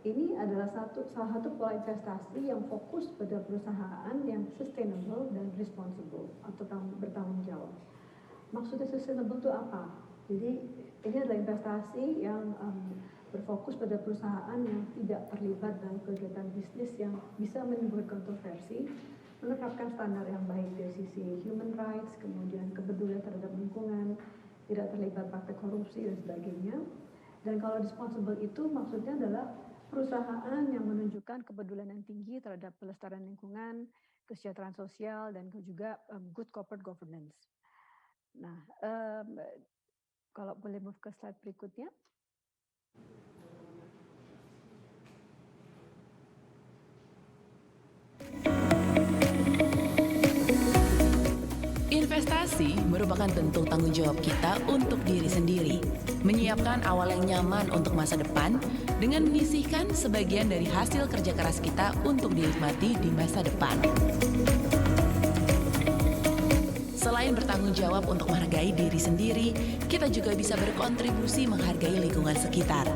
ini adalah salah satu pola investasi yang fokus pada perusahaan yang sustainable dan responsible atau bertanggung jawab. Maksudnya sustainable itu apa? Jadi ini adalah investasi yang berfokus pada perusahaan yang tidak terlibat dalam kegiatan bisnis yang bisa menimbulkan kontroversi, menerapkan standar yang baik dari sisi human rights, kemudian kepedulian terhadap lingkungan, tidak terlibat praktek korupsi dan sebagainya. Dan kalau responsible itu maksudnya adalah perusahaan yang menunjukkan kepedulian yang tinggi terhadap pelestarian lingkungan, kesejahteraan sosial, dan juga good corporate governance. Nah, kalau boleh move ke slide berikutnya. Investasi merupakan bentuk tanggung jawab kita untuk diri sendiri, menyiapkan awal yang nyaman untuk masa depan dengan menyisihkan sebagian dari hasil kerja keras kita untuk dinikmati di masa depan. Selain bertanggung jawab untuk menghargai diri sendiri, kita juga bisa berkontribusi menghargai lingkungan sekitar.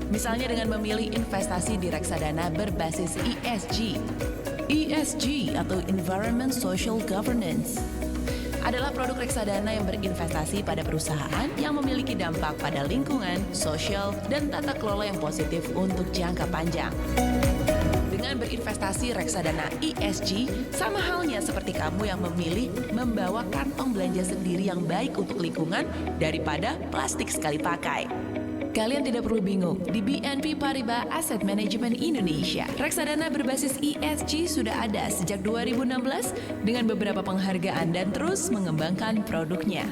Misalnya dengan memilih investasi di reksadana berbasis ESG. ESG atau Environment Social Governance adalah produk reksadana yang berinvestasi pada perusahaan yang memiliki dampak pada lingkungan, sosial, dan tata kelola yang positif untuk jangka panjang. Dengan berinvestasi reksadana ESG, sama halnya seperti kamu yang memilih membawa kantong belanja sendiri yang baik untuk lingkungan daripada plastik sekali pakai. Kalian tidak perlu bingung, di BNP Paribas Asset Management Indonesia, reksadana berbasis ESG sudah ada sejak 2016 dengan beberapa penghargaan dan terus mengembangkan produknya.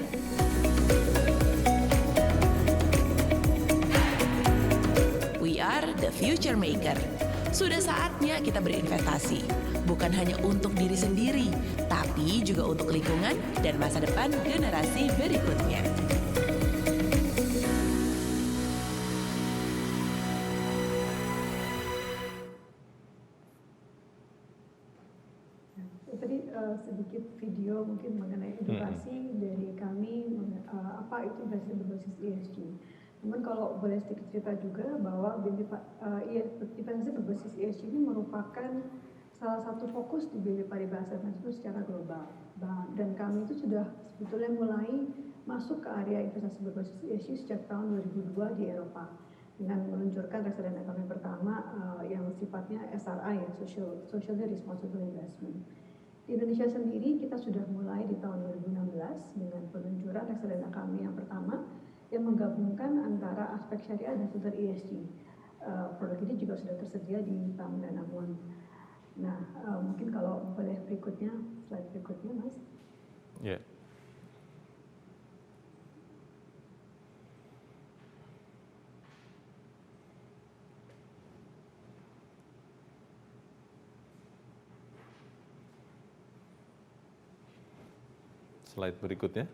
We are the future maker. Sudah saatnya kita berinvestasi, bukan hanya untuk diri sendiri, tapi juga untuk lingkungan dan masa depan generasi berikutnya. Tadi sedikit video mungkin mengenai edukasi dari kami apa itu investasi berbasis ESG. Namun kalau boleh sedikit cerita juga bahwa investasi berbasis ESG ini merupakan salah satu fokus di BNP Paribas Asset Management secara global. Dan kami itu sudah sebetulnya mulai masuk ke area investasi berbasis ESG sejak tahun 2002 di Eropa dengan meluncurkan reksadana kami pertama yang sifatnya SRI ya, Socially Responsible Investment. Di Indonesia sendiri kita sudah mulai di tahun 2016 dengan peluncuran reksadana kami yang pertama yang menggabungkan antara aspek syariah dan filter ESG. Produk ini juga sudah tersedia di Bank Danamon. Nah, mungkin kalau boleh berikutnya, slide berikutnya, Mas. Ya. Yeah. Slide berikutnya.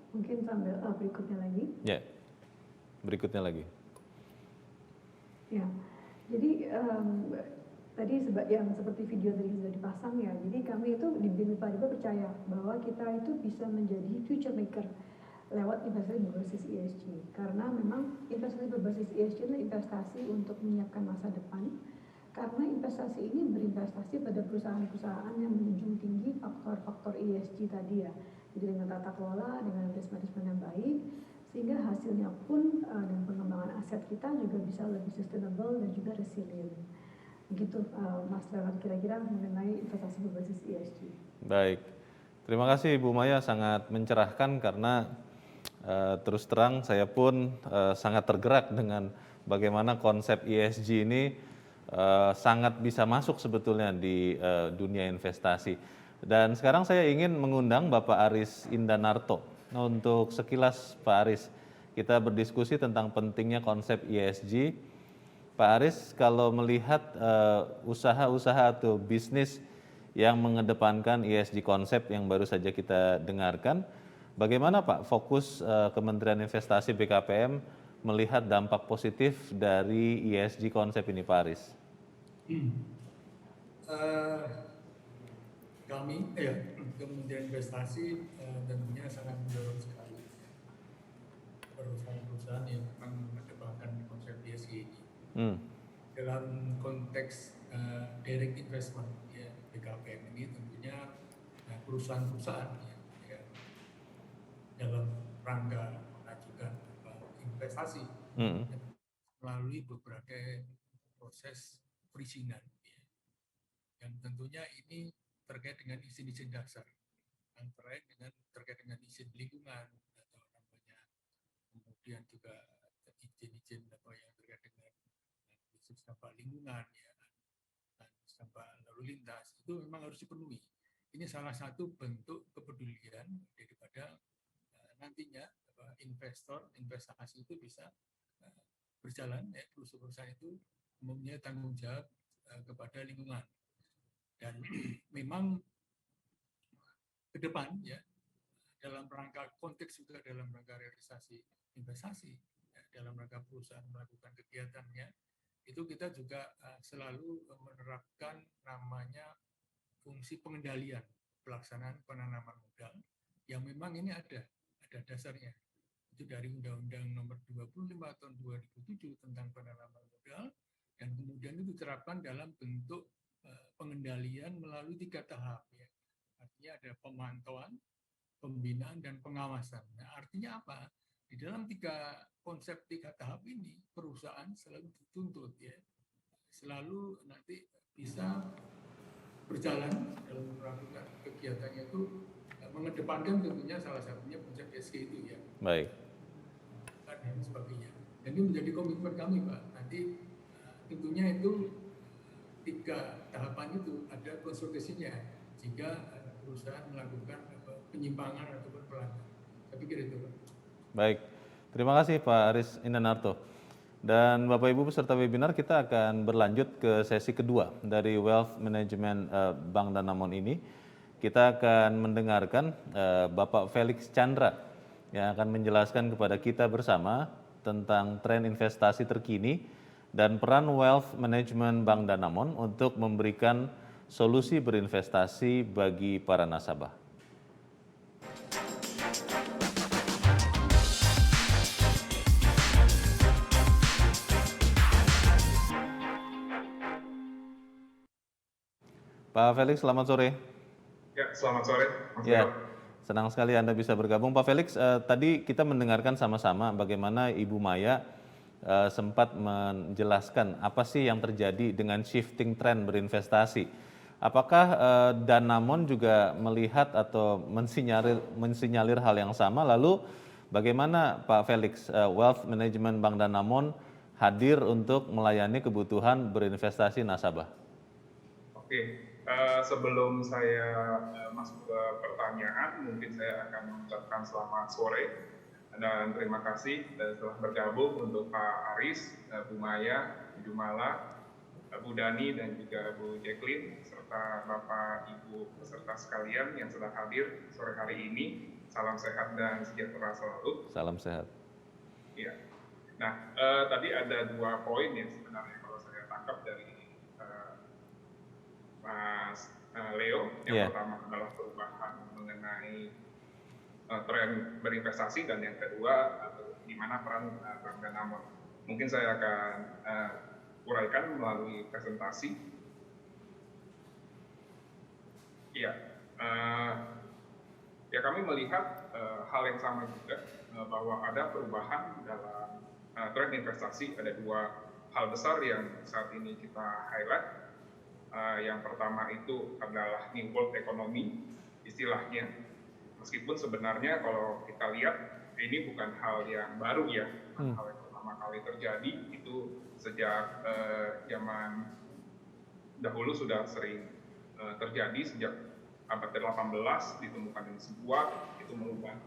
Mungkin sambil berikutnya lagi. Ya, berikutnya lagi. Ya, jadi tadi yang seperti video tadi sudah dipasang ya. Jadi kami itu di BNP Paribas percaya bahwa kita itu bisa menjadi future maker lewat investasi berbasis ESG, karena memang investasi berbasis ESG adalah investasi untuk menyiapkan masa depan, karena investasi ini berinvestasi pada perusahaan-perusahaan yang menjunjung tinggi faktor-faktor ESG tadi ya, jadi dengan tata kelola, dengan risk management yang baik, sehingga hasilnya pun dan pengembangan aset kita juga bisa lebih sustainable dan juga resilient. Begitu Mas Leonard kira-kira mengenai investasi berbasis ESG. Baik, terima kasih Bu Maya, sangat mencerahkan karena terus terang saya pun sangat tergerak dengan bagaimana konsep ESG ini sangat bisa masuk sebetulnya di dunia investasi. Dan sekarang saya ingin mengundang Bapak Aris Indanarto. Nah, untuk sekilas Pak Aris, kita berdiskusi tentang pentingnya konsep ESG. Pak Aris, kalau melihat usaha-usaha atau bisnis yang mengedepankan ESG konsep yang baru saja kita dengarkan, bagaimana Pak fokus Kementerian Investasi BKPM melihat dampak positif dari ESG konsep ini, Pak Aris? Kami, Kementerian Investasi tentunya sangat mendorong sekali perusahaan-perusahaan yang memang mengedepankan konsep ESG ini. Hmm. Dalam konteks direct investment ya, BKPM ini tentunya perusahaan-perusahaan ya, dalam rangka mengajukan investasi melalui berbagai proses perizinan ya. Dan tentunya ini terkait dengan izin-izin dasar, antara dengan terkait dengan izin lingkungan atau namanya, kemudian juga izin-izin yang terkait dengan dampak lingkungan ya, dan dampak lalu lintas itu memang harus dipenuhi. Ini salah satu bentuk kepedulian daripada nantinya investor investasi itu bisa berjalan ya, perusahaan itu mempunyai tanggung jawab kepada lingkungan. Dan memang ke depan ya, dalam rangka konteks juga dalam rangka realisasi investasi ya, dalam rangka perusahaan melakukan kegiatannya, itu kita juga selalu menerapkan namanya fungsi pengendalian pelaksanaan penanaman modal yang memang ini ada dasarnya. Itu dari Undang-Undang Nomor 25 tahun 2007 tentang penanaman modal, dan kemudian itu diterapkan dalam bentuk pengendalian melalui 3 tahap ya. Artinya ada pemantauan, pembinaan, dan pengawasan. Nah, artinya apa? Di dalam konsep 3 tahap ini, perusahaan selalu dituntut ya, selalu nanti bisa berjalan dalam melakukan kegiatannya itu mengedepankan tentunya salah satunya konsep ESG itu ya. Baik. Dan sebagainya. Dan ini menjadi komitmen kami Pak. Nanti tentunya itu 3 tahapan itu ada konsekuensinya jika perusahaan melakukan penyimpangan ataupun pelanggaran. Saya pikir itu Pak. Baik, terima kasih Pak Aris Inanarto. Dan Bapak Ibu peserta webinar, kita akan berlanjut ke sesi kedua dari Wealth Management Bank Danamon ini. Kita akan mendengarkan Bapak Felix Chandra yang akan menjelaskan kepada kita bersama tentang tren investasi terkini dan peran Wealth Management Bank Danamon untuk memberikan solusi berinvestasi bagi para nasabah. Pak Felix, selamat sore. Ya, selamat sore. Ya, senang sekali Anda bisa bergabung. Pak Felix, tadi kita mendengarkan sama-sama bagaimana Ibu Maya sempat menjelaskan apa sih yang terjadi dengan shifting trend berinvestasi. Apakah Danamon juga melihat atau mensinyalir hal yang sama? Lalu bagaimana Pak Felix, Wealth Management Bank Danamon hadir untuk melayani kebutuhan berinvestasi nasabah? Oke. Sebelum saya masuk ke pertanyaan, mungkin saya akan mengucapkan selamat sore dan terima kasih telah bergabung untuk Pak Aris, Bu Maya, Bu Jumala, Bu Dani, dan juga Bu Jacqueline, serta Bapak Ibu peserta sekalian yang sudah hadir sore hari ini. Salam sehat dan sejahtera selalu. Salam sehat. Ya. Nah, tadi ada 2 poin yang sebenarnya kalau saya tangkap dari Mas Leo. Yang pertama adalah perubahan mengenai tren berinvestasi, dan yang kedua di mana peran Bank Danamon. Mungkin saya akan uraikan melalui presentasi. Iya, ya kami melihat hal yang sama juga, bahwa ada perubahan dalam tren investasi. Ada 2 hal besar yang saat ini kita highlight. Yang pertama itu adalah New World Economy istilahnya. Meskipun sebenarnya kalau kita lihat ini bukan hal yang baru ya, hal yang pertama kali terjadi itu sejak zaman dahulu sudah sering terjadi. Sejak abad ke-18 ditemukan sebuah itu mengubah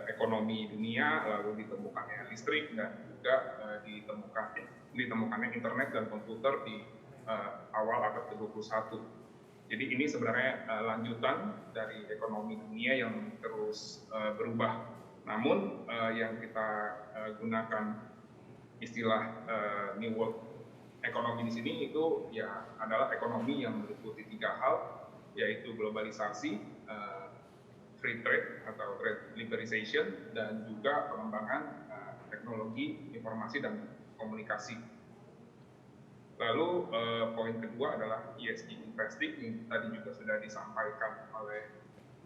ekonomi dunia, lalu ditemukannya listrik, dan juga ditemukannya internet dan komputer di awal abad ke-21. Jadi ini sebenarnya lanjutan dari ekonomi dunia yang terus berubah. Namun yang kita gunakan istilah New World Economy di sini itu ya adalah ekonomi yang meliputi 3 hal, yaitu globalisasi, free trade atau trade liberalization, dan juga pengembangan teknologi informasi dan komunikasi. Lalu poin kedua adalah ESG investing yang tadi juga sudah disampaikan oleh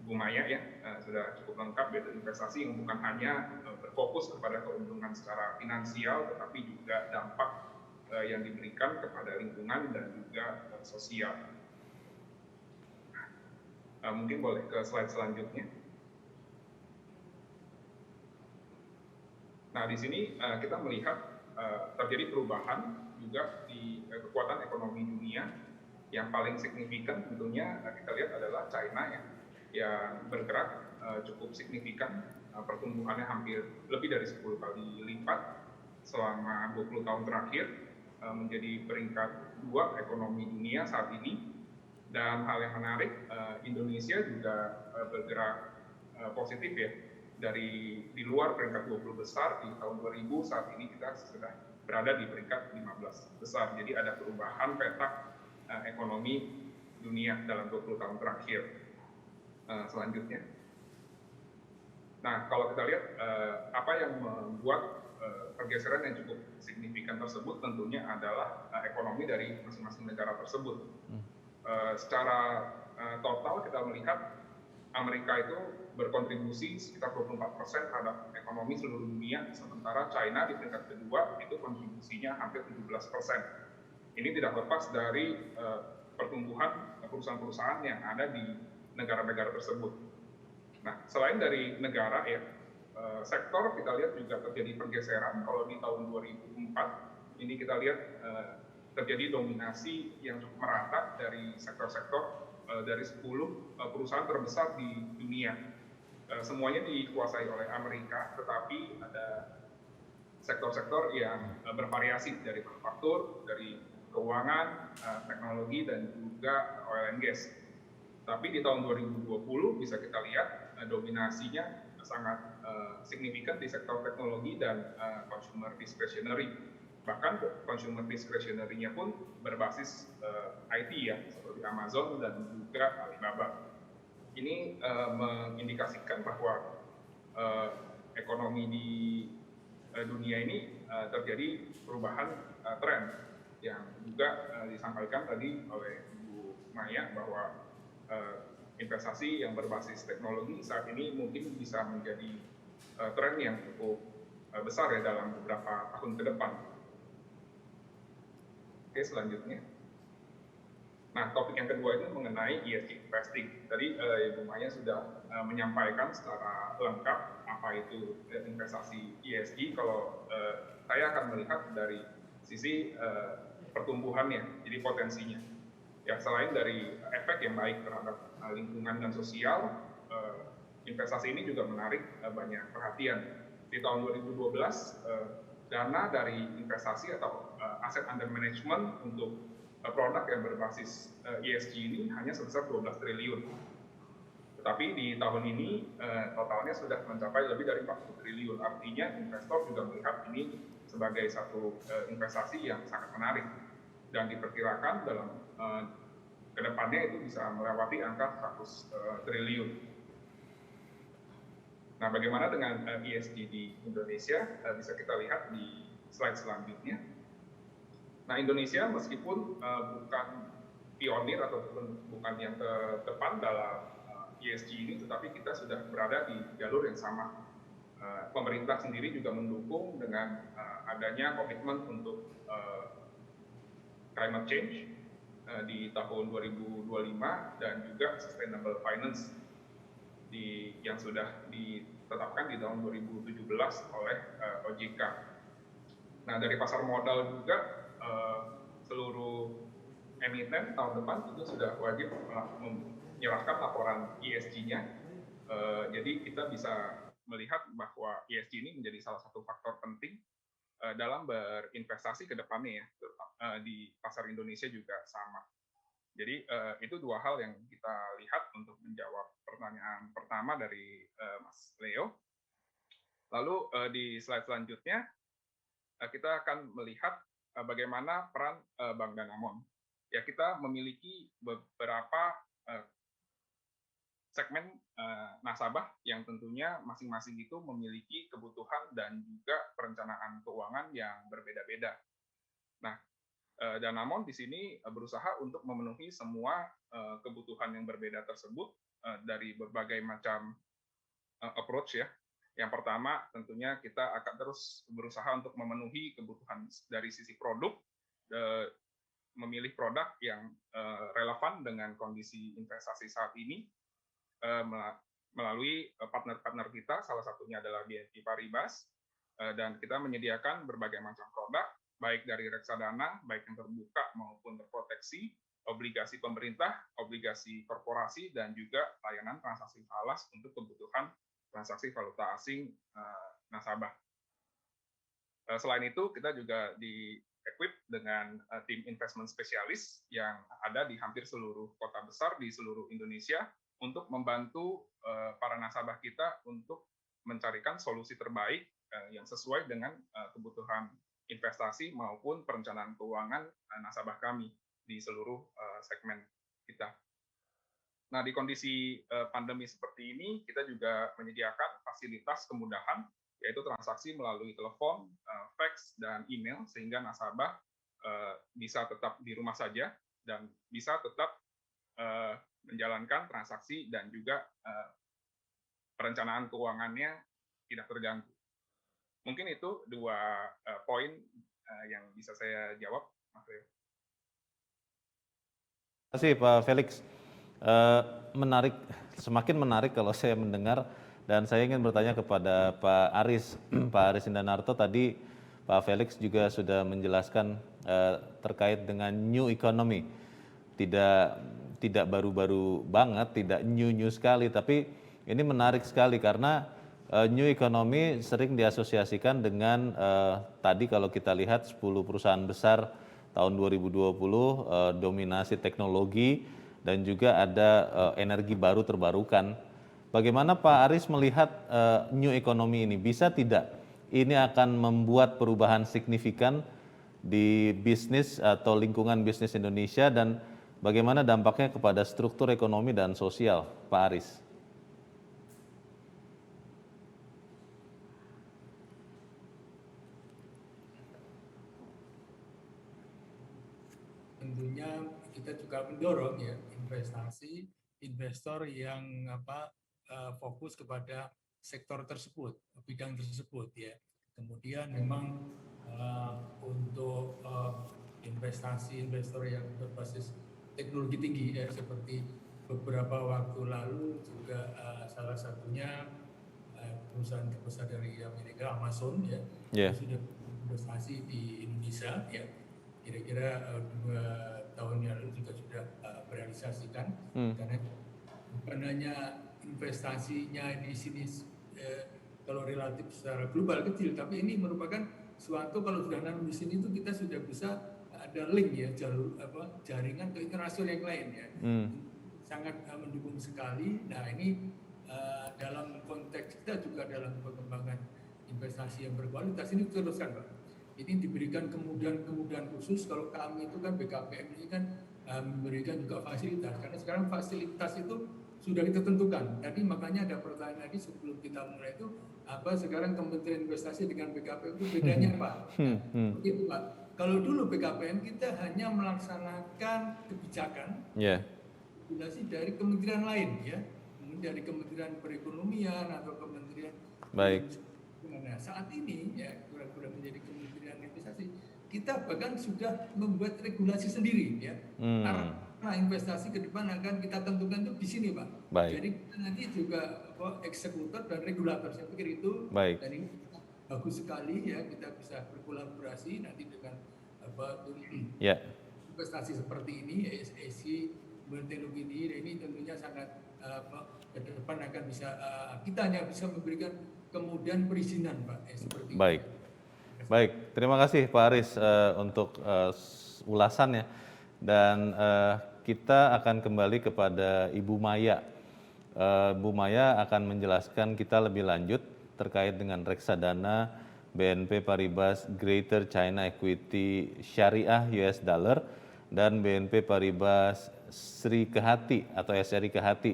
Bu Maya ya, sudah cukup lengkap, yaitu investasi yang bukan hanya berfokus kepada keuntungan secara finansial, tetapi juga dampak yang diberikan kepada lingkungan dan juga sosial. Mungkin boleh ke slide selanjutnya. Nah, di sini kita melihat terjadi perubahan juga di kekuatan ekonomi dunia. Yang paling signifikan tentunya kita lihat adalah China ya, yang bergerak cukup signifikan, pertumbuhannya hampir lebih dari 10 kali lipat selama 20 tahun terakhir, menjadi peringkat 2 ekonomi dunia saat ini. Dan hal yang menarik, Indonesia juga bergerak positif ya, dari di luar peringkat 20 besar di tahun 2000, saat ini kita sudah berada di peringkat 15 besar. Jadi ada perubahan peta ekonomi dunia dalam 20 tahun terakhir. Selanjutnya. Nah, kalau kita lihat apa yang membuat pergeseran yang cukup signifikan tersebut tentunya adalah ekonomi dari masing-masing negara tersebut. Secara total kita melihat Amerika itu berkontribusi sekitar 24% terhadap ekonomi seluruh dunia, sementara China di peringkat kedua itu kontribusinya hampir 17%. Ini tidak lepas dari pertumbuhan perusahaan-perusahaan yang ada di negara-negara tersebut. Nah, selain dari negara ya, sektor kita lihat juga terjadi pergeseran. Kalau di tahun 2004 ini kita lihat terjadi dominasi yang cukup merata dari sektor-sektor dari 10 perusahaan terbesar di dunia. Semuanya dikuasai oleh Amerika, tetapi ada sektor-sektor yang bervariasi dari manufaktur, dari keuangan, teknologi, dan juga oil and gas. Tapi di tahun 2020 bisa kita lihat dominasinya sangat signifikan di sektor teknologi dan consumer discretionary. Bahkan consumer discretionary-nya pun berbasis IT ya, seperti Amazon dan juga Alibaba. Ini mengindikasikan bahwa ekonomi di dunia ini terjadi perubahan tren yang juga disampaikan tadi oleh Bu Maya, bahwa investasi yang berbasis teknologi saat ini mungkin bisa menjadi tren yang cukup besar ya dalam beberapa tahun ke depan. Oke, selanjutnya. Nah, topik yang kedua ini mengenai ESG investing. Tadi Ibu Maya sudah menyampaikan secara lengkap apa itu investasi ESG. Kalau saya akan melihat dari sisi pertumbuhannya, jadi potensinya. Ya, selain dari efek yang baik terhadap lingkungan dan sosial, investasi ini juga menarik banyak perhatian. Di tahun 2012, dana dari investasi atau aset under management untuk produk yang berbasis ESG ini hanya sebesar 12 triliun. Tetapi di tahun ini totalnya sudah mencapai lebih dari 40 triliun. Artinya investor juga melihat ini sebagai satu investasi yang sangat menarik. Dan diperkirakan dalam kedepannya itu bisa melewati angka 100 triliun. Nah, bagaimana dengan ESG di Indonesia? Bisa kita lihat di slide selanjutnya. Nah, Indonesia meskipun bukan pionir ataupun bukan yang terdepan dalam ESG ini, tetapi kita sudah berada di jalur yang sama. Pemerintah sendiri juga mendukung dengan adanya komitmen untuk climate change di tahun 2025 dan juga sustainable finance yang sudah ditetapkan di tahun 2017 oleh OJK. Nah, dari pasar modal juga seluruh emiten tahun depan itu sudah wajib menyerahkan laporan ESG-nya. Jadi kita bisa melihat bahwa ESG ini menjadi salah satu faktor penting dalam berinvestasi ke depannya ya, di pasar Indonesia juga sama. Jadi itu dua hal yang kita lihat untuk menjawab pertanyaan pertama dari Mas Leo. Lalu di slide selanjutnya kita akan melihat bagaimana peran Bank Danamon. Ya, kita memiliki beberapa segmen nasabah yang tentunya masing-masing itu memiliki kebutuhan dan juga perencanaan keuangan yang berbeda-beda. Nah, Danamon di sini berusaha untuk memenuhi semua kebutuhan yang berbeda tersebut dari berbagai macam approach ya. Yang pertama tentunya kita akan terus berusaha untuk memenuhi kebutuhan dari sisi produk, memilih produk yang relevan dengan kondisi investasi saat ini melalui partner-partner kita, salah satunya adalah BNP Paribas, dan kita menyediakan berbagai macam produk, baik dari reksadana, baik yang terbuka maupun terproteksi, obligasi pemerintah, obligasi korporasi, dan juga layanan transaksi falas untuk kebutuhan transaksi valuta asing nasabah. Selain itu, kita juga di-equip dengan tim investment spesialis yang ada di hampir seluruh kota besar di seluruh Indonesia untuk membantu para nasabah kita untuk mencarikan solusi terbaik yang sesuai dengan kebutuhan investasi maupun perencanaan keuangan nasabah kami di seluruh segmen kita. Nah, di kondisi pandemi seperti ini, kita juga menyediakan fasilitas kemudahan, yaitu transaksi melalui telepon, fax, dan email, sehingga nasabah bisa tetap di rumah saja dan bisa tetap menjalankan transaksi dan juga perencanaan keuangannya tidak terganggu. Mungkin itu dua poin yang bisa saya jawab, Mas Leo. Terima kasih Pak Felix. Menarik, semakin menarik kalau saya mendengar, dan saya ingin bertanya kepada Pak Aris. Pak Aris Indanarto, tadi Pak Felix juga sudah menjelaskan terkait dengan new economy. Tidak baru-baru banget, tidak new sekali, tapi ini menarik sekali karena new economy sering diasosiasikan dengan tadi kalau kita lihat 10 perusahaan besar tahun 2020, dominasi teknologi, dan juga ada energi baru terbarukan. Bagaimana Pak Aris melihat new economy ini? Bisa tidak ini akan membuat perubahan signifikan di bisnis atau lingkungan bisnis Indonesia, dan bagaimana dampaknya kepada struktur ekonomi dan sosial, Pak Aris? Tentunya kita juga mendorong ya investasi investor yang fokus kepada sektor tersebut, bidang tersebut ya. Kemudian memang untuk investasi investor yang berbasis teknologi tinggi ya, seperti beberapa waktu lalu juga salah satunya perusahaan terbesar dari Amerika, Amazon ya, sudah investasi di Indonesia ya. Kira-kira 2 tahun yang lalu juga sudah merealisasikan, karena bukan hanya investasinya di sini kalau relatif secara global kecil, tapi ini merupakan suatu, kalau sudah nanam di sini itu kita sudah bisa ada link ya, jalur jaringan ke internasional yang lain ya. Sangat mendukung sekali. Nah, ini dalam konteks kita juga dalam pengembangan investasi yang berkualitas ini teruskan, Pak. Ini diberikan kemudahan khusus. Kalau kami itu kan BKPM ini kan memberikan juga fasilitas, karena sekarang fasilitas itu sudah kita tentukan. Tadi makanya ada pertanyaan tadi sebelum kita mulai itu, apa sekarang Kementerian Investasi dengan BKPM itu bedanya Pak? Begitu Pak. Kalau dulu BKPM kita hanya melaksanakan kebijakan regulasi dari kementerian lain ya, dari Kementerian Perekonomian atau Kementerian. Nah, saat ini ya kurang menjadi Kementerian Investasi, kita bahkan sudah membuat regulasi sendiri ya. Karena investasi ke depan akan kita tentukan itu di sini Pak. Jadi kita nanti juga eksekutor dan regulator, saya pikir itu. Dan ini bagus sekali ya, kita bisa berkolaborasi nanti dengan investasi seperti ini, ESG, teknologi ini tentunya sangat ke depan akan bisa kita hanya bisa memberikan kemudian perizinan Pak seperti itu. Baik, terima kasih Pak Aris untuk ulasannya, dan kita akan kembali kepada Ibu Maya. Bu Maya akan menjelaskan kita lebih lanjut terkait dengan reksadana BNP Paribas Greater China Equity Syariah US Dollar dan BNP Paribas Sri Kehati atau SRI Kehati.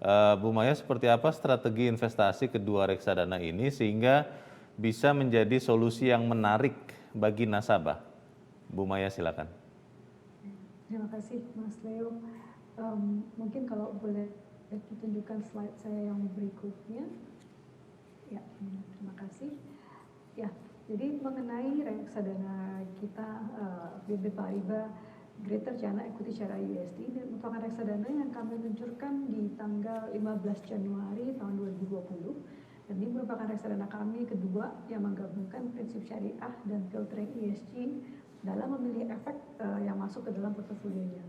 Bu Maya, seperti apa strategi investasi kedua reksadana ini sehingga bisa menjadi solusi yang menarik bagi nasabah? Bu Maya, silakan. Terima kasih Mas Leo. Mungkin kalau boleh ditunjukkan slide saya yang berikutnya. Ya, terima kasih. Ya, jadi mengenai reksadana kita BNP Paribas Greater China Equity Share USD, ini merupakan reksadana yang kami luncurkan di tanggal 15 Januari tahun 2020. Dan ini merupakan reksadana kami kedua yang menggabungkan prinsip syariah dan filtering ESG dalam memilih efek yang masuk ke dalam portofolionya.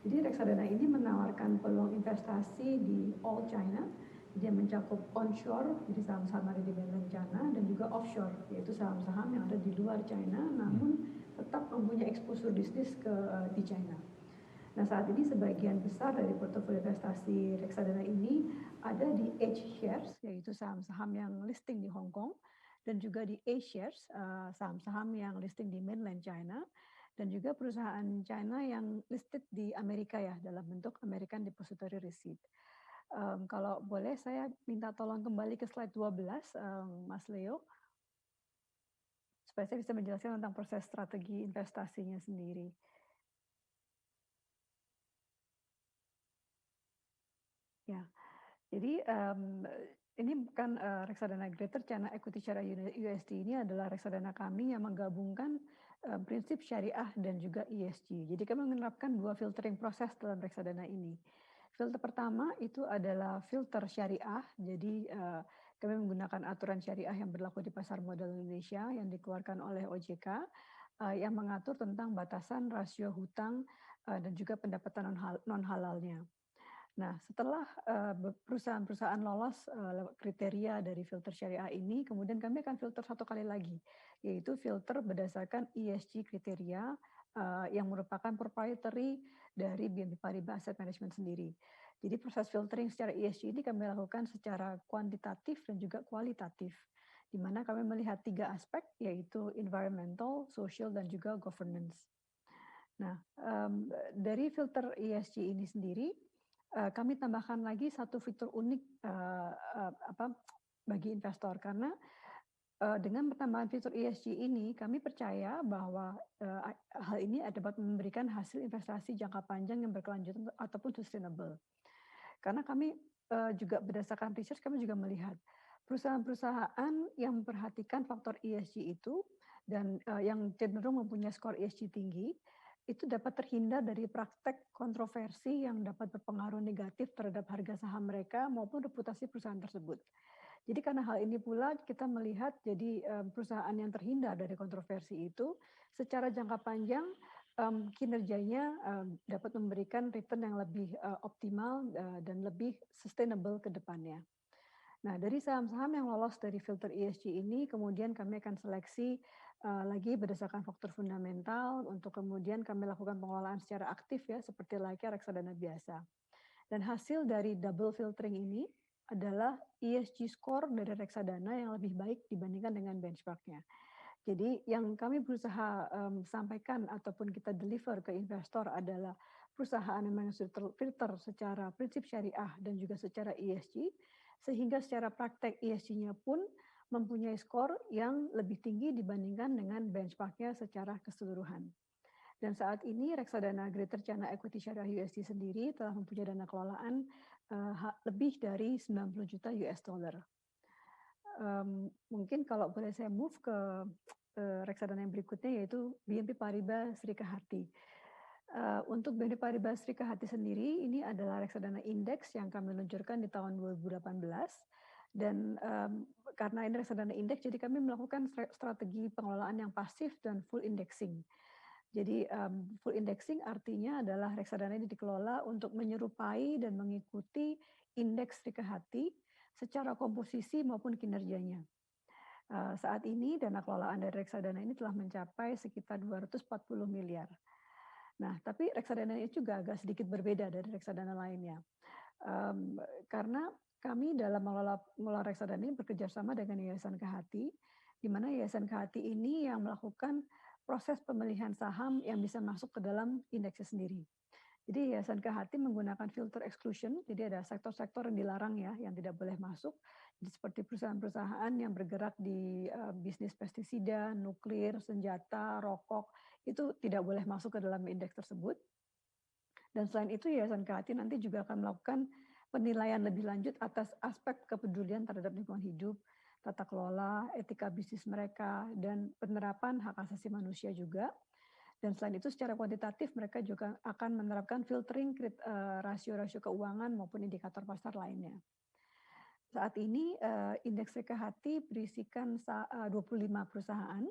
Jadi reksadana ini menawarkan peluang investasi di all China. Dia mencakup onshore, jadi saham-saham ada di mainland China, dan juga offshore, yaitu saham-saham yang ada di luar China, namun tetap mempunyai exposure bisnis di China. Nah, saat ini sebagian besar dari portofolio investasi reksadana ini ada di H-shares, yaitu saham-saham yang listing di Hong Kong, dan juga di A-shares, saham-saham yang listing di mainland China, dan juga perusahaan China yang listed di Amerika ya, dalam bentuk American Depository Receipt. Kalau boleh saya minta tolong kembali ke slide 12, Mas Leo, supaya saya bisa menjelaskan tentang proses strategi investasinya sendiri. Ya, jadi ini bukan reksadana Greater China Equity Share USD, ini adalah reksadana kami yang menggabungkan prinsip syariah dan juga ESG. Jadi kami menerapkan dua filtering proses dalam reksadana ini. Filter pertama itu adalah filter syariah, jadi kami menggunakan aturan syariah yang berlaku di pasar modal Indonesia yang dikeluarkan oleh OJK yang mengatur tentang batasan rasio hutang dan juga pendapatan non-halalnya. Nah, setelah perusahaan-perusahaan lolos kriteria dari filter syariah ini, kemudian kami akan filter satu kali lagi, yaitu filter berdasarkan ESG kriteria yang merupakan proprietary dari BNP Paribas Asset Management sendiri. Jadi proses filtering secara ESG ini kami lakukan secara kuantitatif dan juga kualitatif, di mana kami melihat 3 aspek, yaitu environmental, social, dan juga governance. Nah, dari filter ESG ini sendiri, kami tambahkan lagi satu fitur unik bagi investor, karena dengan pertambahan fitur ESG ini, kami percaya bahwa hal ini dapat memberikan hasil investasi jangka panjang yang berkelanjutan ataupun sustainable. Karena kami juga berdasarkan research, kami juga melihat perusahaan-perusahaan yang memperhatikan faktor ESG itu dan yang cenderung mempunyai skor ESG tinggi, itu dapat terhindar dari praktek kontroversi yang dapat berpengaruh negatif terhadap harga saham mereka maupun reputasi perusahaan tersebut. Jadi karena hal ini pula kita melihat jadi perusahaan yang terhindar dari kontroversi itu secara jangka panjang kinerjanya dapat memberikan return yang lebih optimal dan lebih sustainable ke depannya. Nah, dari saham-saham yang lolos dari filter ESG ini, kemudian kami akan seleksi lagi berdasarkan faktor fundamental untuk kemudian kami lakukan pengelolaan secara aktif ya, seperti layaknya reksadana biasa. Dan hasil dari double filtering ini adalah ESG score dari reksadana yang lebih baik dibandingkan dengan benchmarknya. Jadi yang kami berusaha sampaikan ataupun kita deliver ke investor adalah perusahaan yang sudah terfilter secara prinsip syariah dan juga secara ESG, sehingga secara praktek ESG-nya pun mempunyai skor yang lebih tinggi dibandingkan dengan benchmark-nya secara keseluruhan. Dan saat ini reksadana Greater China Equity Share USD sendiri telah mempunyai dana kelolaan lebih dari 90 juta US dollar. Mungkin kalau boleh saya move ke reksadana yang berikutnya, yaitu BNP Paribas Srikahati. Untuk BNP Paribas Srikahati sendiri, ini adalah reksadana indeks yang kami luncurkan di tahun 2018. Dan karena ini reksadana indeks, jadi kami melakukan strategi pengelolaan yang pasif dan full indexing. Jadi full indexing artinya adalah reksadana ini dikelola untuk menyerupai dan mengikuti indeks Srikahati secara komposisi maupun kinerjanya. Saat ini dana kelolaan dari reksadana ini telah mencapai sekitar 240 miliar. Nah, tapi reksadana ini juga agak sedikit berbeda dari reksadana lainnya. Karena kami dalam mengelola reksadana ini bekerja sama dengan Yayasan Kehati, di mana Yayasan Kehati ini yang melakukan proses pemilihan saham yang bisa masuk ke dalam indeksnya sendiri. Jadi Yayasan Kehati menggunakan filter exclusion, jadi ada sektor-sektor yang dilarang ya, yang tidak boleh masuk, seperti perusahaan-perusahaan yang bergerak di bisnis pestisida, nuklir, senjata, rokok, itu tidak boleh masuk ke dalam indeks tersebut. Dan selain itu Yayasan Kehati nanti juga akan melakukan penilaian lebih lanjut atas aspek kepedulian terhadap lingkungan hidup, tata kelola, etika bisnis mereka, dan penerapan hak asasi manusia juga. Dan selain itu secara kuantitatif mereka juga akan menerapkan filtering rasio-rasio keuangan maupun indikator pasar lainnya. Saat ini indeks Rekahati berisikan 25 perusahaan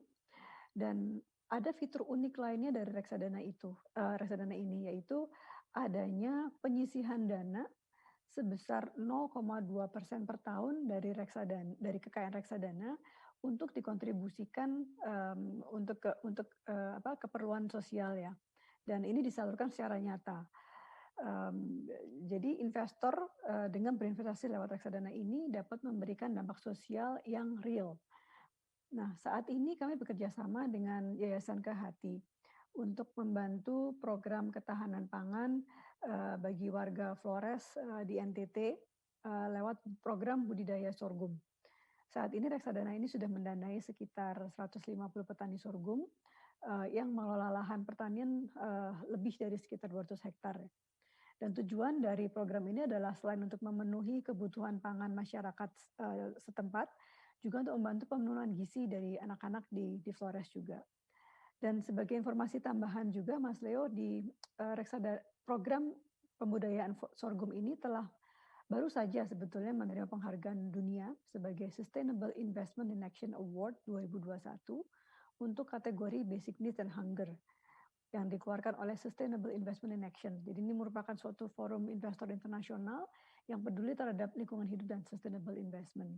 dan ada fitur unik lainnya dari reksadana ini yaitu adanya penyisihan dana sebesar 0,2% per tahun dari kekayaan reksadana untuk dikontribusikan untuk keperluan sosial ya. Dan ini disalurkan secara nyata. Jadi investor dengan berinvestasi lewat reksadana ini dapat memberikan dampak sosial yang real. Nah, saat ini kami bekerja sama dengan Yayasan Kehati untuk membantu program ketahanan pangan bagi warga Flores di NTT lewat program budidaya sorghum. Saat ini reksadana ini sudah mendanai sekitar 150 petani sorghum yang mengelola lahan pertanian lebih dari sekitar 200 hektar. Dan tujuan dari program ini adalah selain untuk memenuhi kebutuhan pangan masyarakat setempat, juga untuk membantu pemenuhan gizi dari anak-anak di Flores juga. Dan sebagai informasi tambahan juga, Mas Leo, di program pembudayaan sorghum ini telah baru saja sebetulnya menerima penghargaan dunia sebagai Sustainable Investment in Action Award 2021 untuk kategori Basic Needs and Hunger yang dikeluarkan oleh Sustainable Investment in Action. Jadi ini merupakan suatu forum investor internasional yang peduli terhadap lingkungan hidup dan sustainable investment.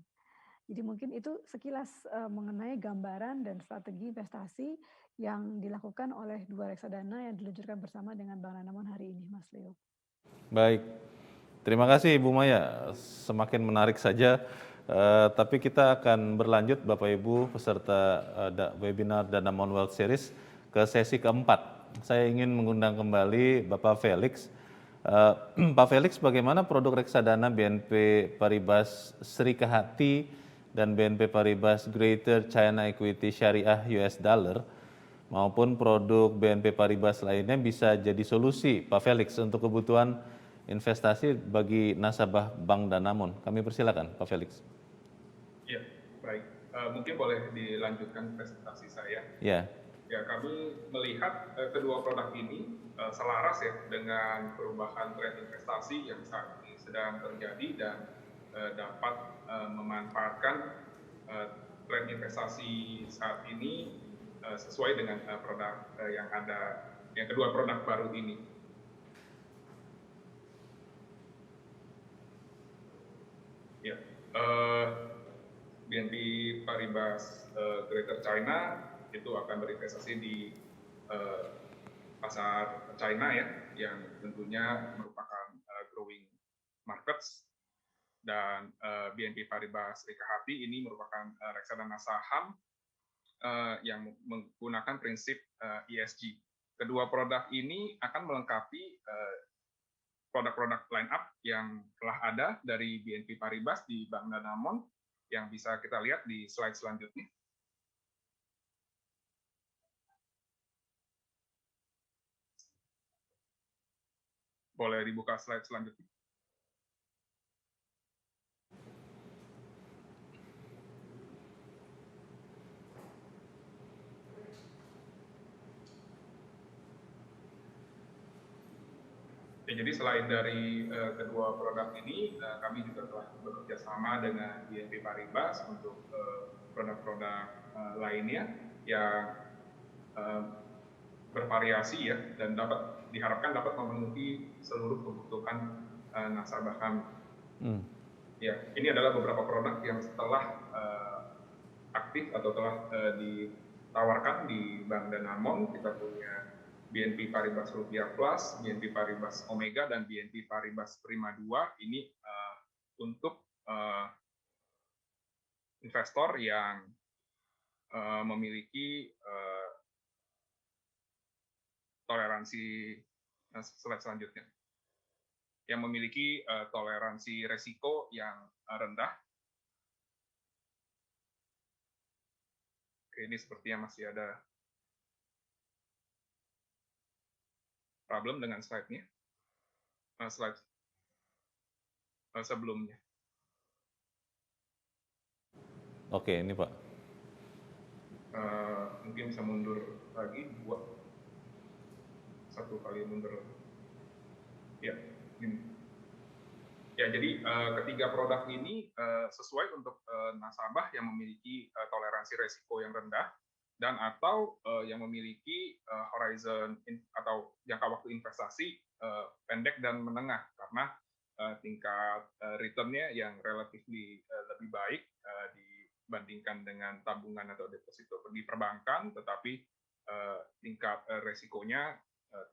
Jadi mungkin itu sekilas mengenai gambaran dan strategi investasi yang dilakukan oleh dua reksadana yang diluncurkan bersama dengan Bank Danamon hari ini, Mas Leo. Baik, terima kasih Ibu Maya. Semakin menarik saja, tapi kita akan berlanjut Bapak Ibu peserta webinar Danamon Wealth Series ke sesi keempat. Saya ingin mengundang kembali Bapak Felix. Pak Felix, bagaimana produk reksadana BNP Paribas Sri Kehati dan BNP Paribas Greater China Equity Syariah US Dollar maupun produk BNP Paribas lainnya bisa jadi solusi Pak Felix untuk kebutuhan investasi bagi nasabah Bank Danamon? Kami persilakan Pak Felix. Ya, baik. Mungkin boleh dilanjutkan presentasi saya. Ya. Ya, kami melihat kedua produk ini selaras ya dengan perubahan tren investasi yang saat ini sedang terjadi dan dapat memanfaatkan tren investasi saat ini sesuai dengan produk yang ada, yang kedua produk baru ini. Ya, BNP Paribas Greater China itu akan berinvestasi di pasar China ya, yang tentunya merupakan growing markets, dan BNP Paribas Sri Kehati ini merupakan reksadana saham yang menggunakan prinsip ESG. Kedua produk ini akan melengkapi produk-produk line up yang telah ada dari BNP Paribas di Bank Danamon yang bisa kita lihat di slide selanjutnya. Boleh dibuka slide selanjutnya. Ya, jadi selain dari kedua produk ini, kami juga telah bekerja sama dengan BNP Paribas untuk produk-produk lainnya yang bervariasi ya, dan diharapkan dapat memenuhi seluruh kebutuhan nasabah kami. Ya, ini adalah beberapa produk yang setelah aktif atau telah ditawarkan di Bank Danamon. Kita punya BNP Paribas Rupiah Plus, BNP Paribas Omega, dan BNP Paribas Prima 2. Ini untuk investor yang memiliki toleransi slide selanjutnya, yang memiliki toleransi resiko yang rendah. Oke, ini sepertinya masih ada problem dengan slide-nya. Slide sebelumnya. Oke, ini Pak. Mungkin bisa mundur lagi, satu kali mundur. Ya, ini. Ya, jadi ketiga produk ini sesuai untuk nasabah yang memiliki toleransi resiko yang rendah dan atau yang memiliki horizon atau jangka waktu investasi pendek dan menengah, karena tingkat return-nya yang relatif lebih baik dibandingkan dengan tabungan atau deposito di perbankan, tetapi tingkat resikonya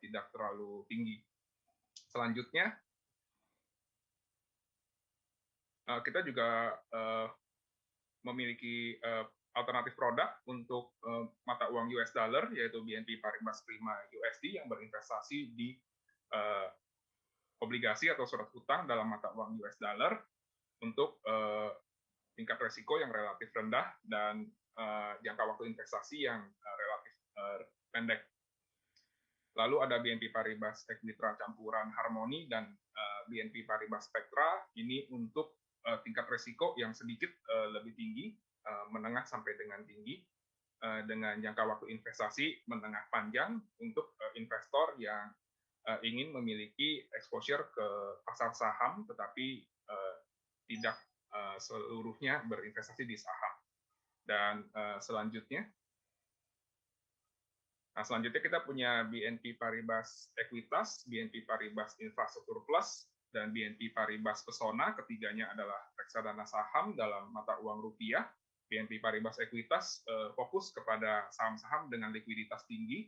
tidak terlalu tinggi. Selanjutnya, kita juga memiliki alternatif produk untuk mata uang US dollar, yaitu BNP Paribas Prima USD yang berinvestasi di obligasi atau surat utang dalam mata uang US dollar untuk tingkat resiko yang relatif rendah dan jangka waktu investasi yang relatif pendek. Lalu ada BNP Paribas Equitra campuran Harmoni dan BNP Paribas Spectra, ini untuk tingkat resiko yang sedikit lebih tinggi, menengah sampai dengan tinggi, dengan jangka waktu investasi menengah panjang untuk investor yang ingin memiliki exposure ke pasar saham, tetapi tidak seluruhnya berinvestasi di saham. Dan selanjutnya kita punya BNP Paribas Equitas, BNP Paribas Infrastruktur Plus, dan BNP Paribas Pesona. Ketiganya adalah reksadana saham dalam mata uang rupiah. BNP Paribas Equitas fokus kepada saham-saham dengan likuiditas tinggi.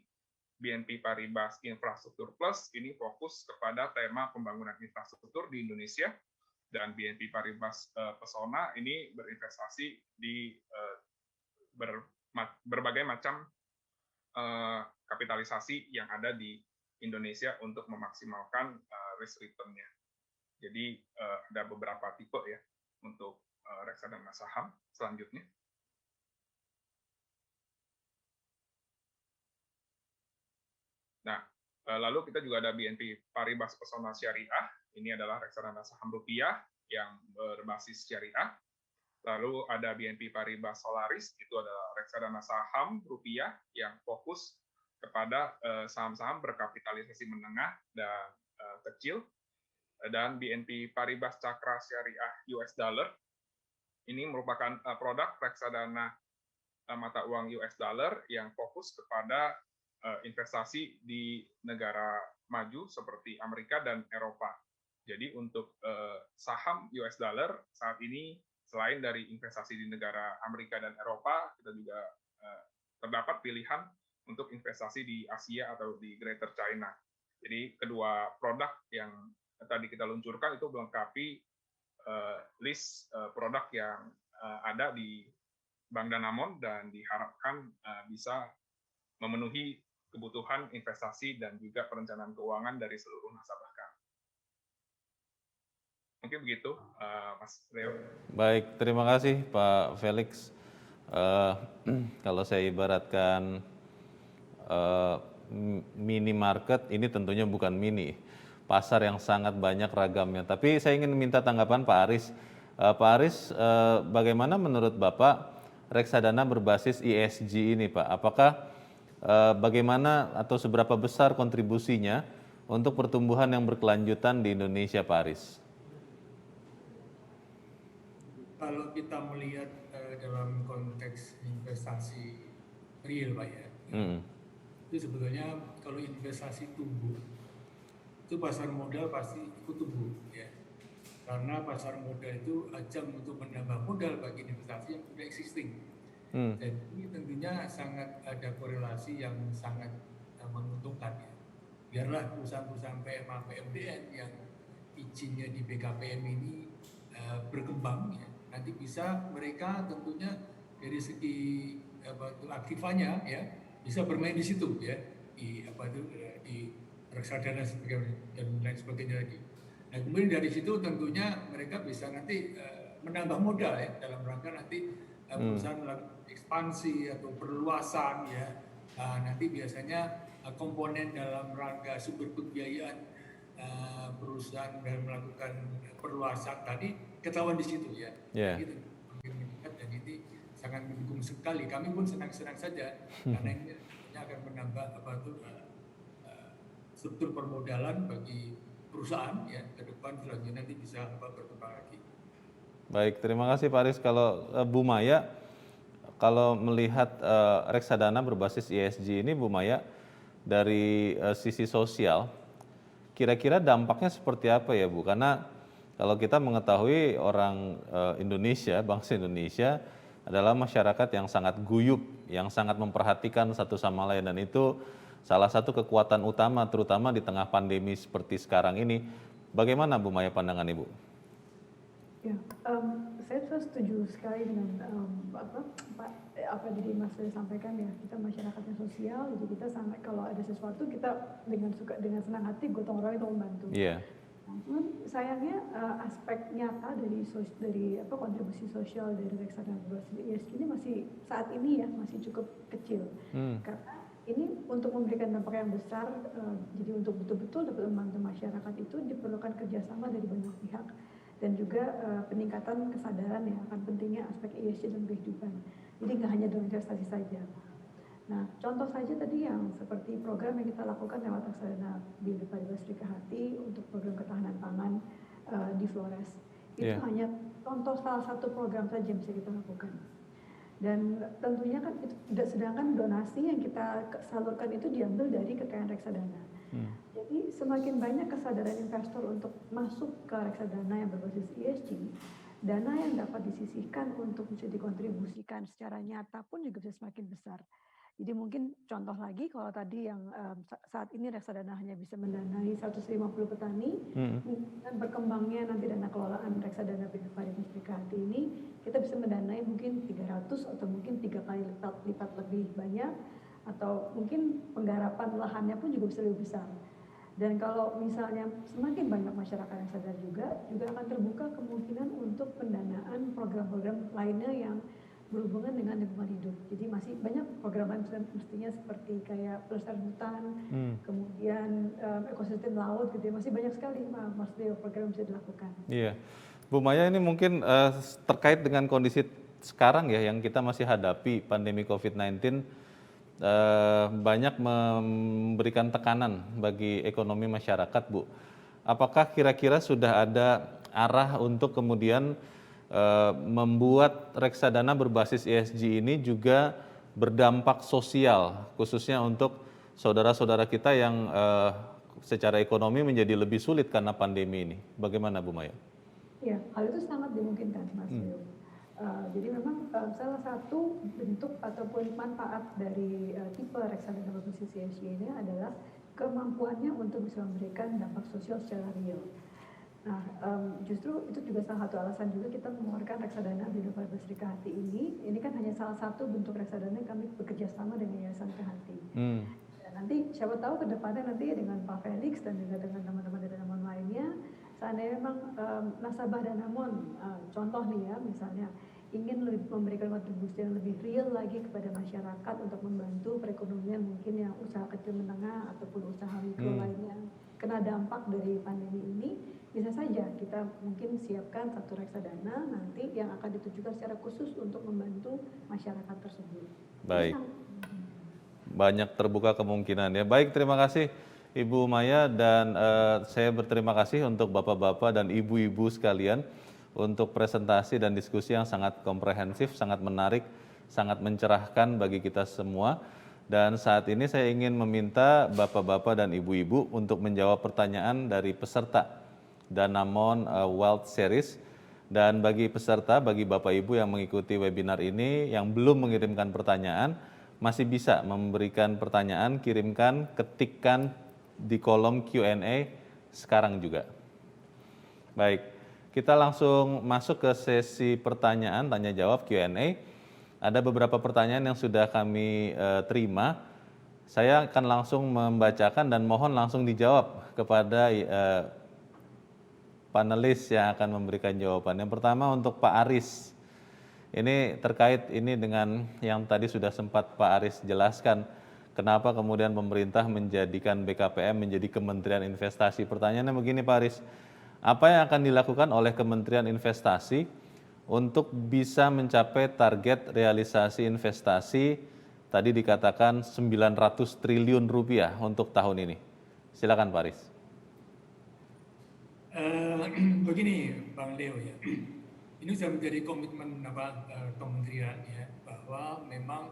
BNP Paribas Infrastruktur Plus ini fokus kepada tema pembangunan infrastruktur di Indonesia. Dan BNP Paribas Pesona ini berinvestasi di berbagai macam kapitalisasi yang ada di Indonesia untuk memaksimalkan risk return-nya. Jadi ada beberapa tipe ya untuk reksadana saham. Selanjutnya. Nah, lalu kita juga ada BNP Paribas Pesona Syariah. Ini adalah reksadana saham rupiah yang berbasis syariah. Lalu ada BNP Paribas Solaris, itu adalah reksadana saham rupiah yang fokus kepada saham-saham berkapitalisasi menengah dan kecil. Dan BNP Paribas Cakra Syariah US Dollar, ini merupakan produk reksadana mata uang US Dollar yang fokus kepada investasi di negara maju seperti Amerika dan Eropa. Jadi untuk saham US Dollar saat ini, selain dari investasi di negara Amerika dan Eropa, kita juga terdapat pilihan untuk investasi di Asia atau di Greater China. Jadi kedua produk yang tadi kita luncurkan itu melengkapi list produk yang ada di Bank Danamon dan diharapkan bisa memenuhi kebutuhan investasi dan juga perencanaan keuangan dari seluruh nasabah kami. Mungkin begitu, Mas Leo. Baik, terima kasih Pak Felix. Kalau saya ibaratkan minimarket, ini tentunya bukan mini, pasar yang sangat banyak ragamnya. Tapi saya ingin minta tanggapan Pak Aris. Pak Aris, bagaimana menurut Bapak reksadana berbasis ESG ini, Pak? Apakah bagaimana atau seberapa besar kontribusinya untuk pertumbuhan yang berkelanjutan di Indonesia, Pak Aris? Kalau kita melihat dalam konteks investasi real, Pak ya, itu sebetulnya kalau investasi tumbuh, itu pasar modal pasti ikut tumbuh, ya. Karena pasar modal itu ajang untuk menambah modal bagi investasi yang sudah existing. Jadi tentunya sangat ada korelasi yang sangat menguntungkan, ya. Biarlah perusahaan-perusahaan PMA, PMBN yang izinnya di BKPM ini berkembang, ya. Nanti bisa mereka tentunya dari segi aktifannya, ya, bisa bermain di situ, ya, di reksadana dan lain sebagainya lagi. Nah kemudian dari situ tentunya mereka bisa nanti menambah modal ya dalam rangka nanti perusahaan melakukan ekspansi atau perluasan ya. Nanti biasanya komponen dalam rangka sumber pembiayaan perusahaan dalam melakukan perluasan tadi ketahuan di situ ya. Yeah. Jadi meningkat dan ini sangat mendukung sekali. Kami pun senang-senang saja karena ini akan menambah struktur permodalan bagi perusahaan ya ke depan selanjutnya nanti bisa berkembang lagi. Baik, terima kasih Pak Aris. Kalau Bu Maya, kalau melihat reksadana berbasis ESG ini Bu Maya, dari sisi sosial, kira-kira dampaknya seperti apa ya Bu? Karena kalau kita mengetahui orang Indonesia, bangsa Indonesia adalah masyarakat yang sangat guyup, yang sangat memperhatikan satu sama lain, dan itu salah satu kekuatan utama terutama di tengah pandemi seperti sekarang ini. Bagaimana Bu Maya pandangan Ibu? Ya, saya setuju sekali dengan apa jadi Mas Leo sampaikan ya, kita masyarakatnya sosial, jadi kita sangat kalau ada sesuatu kita dengan senang hati gotong royong untuk membantu. Iya. Cuman sayangnya aspek nyata dari kontribusi sosial dari reksadana berbasis ESG ini masih saat ini ya masih cukup kecil. Karena ini untuk memberikan dampak yang besar, jadi untuk betul-betul dapat membantu masyarakat itu diperlukan kerjasama dari banyak pihak dan juga peningkatan kesadaran ya akan pentingnya aspek ESG dalam kehidupan. Jadi nggak hanya dalam investasi saja. Nah, contoh saja tadi yang seperti program yang kita lakukan lewat reksadana BNP Paribas Hati untuk program ketahanan pangan di Flores. Itu hanya contoh salah satu program saja yang bisa kita lakukan. Dan tentunya kan itu, sedangkan donasi yang kita salurkan itu diambil dari kekayaan reksadana. Jadi semakin banyak kesadaran investor untuk masuk ke reksadana yang berbasis ESG, dana yang dapat disisihkan untuk bisa dikontribusikan secara nyata pun juga bisa semakin besar. Jadi mungkin contoh lagi kalau tadi yang saat ini reksadana hanya bisa mendanai 150 petani, dan berkembangnya nanti dana kelolaan reksadana BNP Paribas Hati ini kita bisa mendanai mungkin 300 atau mungkin 3 kali lipat lebih banyak, atau mungkin penggarapan lahannya pun juga bisa lebih besar. Dan kalau misalnya semakin banyak masyarakat yang sadar juga akan terbuka kemungkinan untuk pendanaan program-program lainnya yang berhubungan dengan lingkungan hidup. Jadi masih banyak program lain mestinya seperti kayak pelestarian hutan, kemudian ekosistem laut gitu ya. Masih banyak sekali Mas Leo program yang bisa dilakukan. Iya. Bu Maya, ini mungkin terkait dengan kondisi sekarang ya yang kita masih hadapi pandemi COVID-19, banyak memberikan tekanan bagi ekonomi masyarakat, Bu. Apakah kira-kira sudah ada arah untuk kemudian membuat reksadana berbasis ESG ini juga berdampak sosial, khususnya untuk saudara-saudara kita yang secara ekonomi menjadi lebih sulit karena pandemi ini? Bagaimana Bu Maya? Ya, hal itu sangat dimungkinkan Mas Leo. Jadi memang salah satu bentuk ataupun manfaat dari tipe reksadana berbasis ESG ini adalah kemampuannya untuk bisa memberikan dampak sosial secara real. Nah, justru itu juga salah satu alasan juga kita mengeluarkan reksadana BNP Paribas Hati ini. Ini kan hanya salah satu bentuk reksadana yang kami bekerja sama dengan Yayasan Hati. Nanti siapa tahu ke depannya nanti dengan Pak Felix dan juga dengan teman-teman dari Danamon lainnya, seandainya memang nasabah Danamon, contoh nih ya misalnya, ingin memberikan kontribusi yang lebih real lagi kepada masyarakat untuk membantu perekonomian mungkin yang usaha kecil menengah ataupun usaha mikro lainnya kena dampak dari pandemi ini, bisa saja kita mungkin siapkan satu reksadana nanti yang akan ditujukan secara khusus untuk membantu masyarakat tersebut. Baik. Banyak terbuka kemungkinan ya. Baik, terima kasih Ibu Maya, dan saya berterima kasih untuk bapak-bapak dan ibu-ibu sekalian untuk presentasi dan diskusi yang sangat komprehensif, sangat menarik, sangat mencerahkan bagi kita semua. Dan saat ini saya ingin meminta bapak-bapak dan ibu-ibu untuk menjawab pertanyaan dari peserta Danamon Wealth Series. Dan bagi peserta, bagi bapak ibu yang mengikuti webinar ini yang belum mengirimkan pertanyaan, masih bisa memberikan pertanyaan, kirimkan, ketikkan di kolom Q&A sekarang juga. Baik, kita langsung masuk ke sesi pertanyaan, tanya jawab Q&A. Ada beberapa pertanyaan yang sudah kami terima. Saya akan langsung membacakan dan mohon langsung dijawab kepada panelis yang akan memberikan jawaban. Yang pertama untuk Pak Aris. Ini terkait ini dengan yang tadi sudah sempat Pak Aris jelaskan, kenapa kemudian pemerintah menjadikan BKPM menjadi Kementerian Investasi. Pertanyaannya begini Pak Aris, apa yang akan dilakukan oleh Kementerian Investasi untuk bisa mencapai target realisasi investasi tadi dikatakan 900 triliun rupiah untuk tahun ini? Silakan Pak Aris. Begini Bang Leo ya. Ini sudah menjadi komitmen kementerian ya, bahwa memang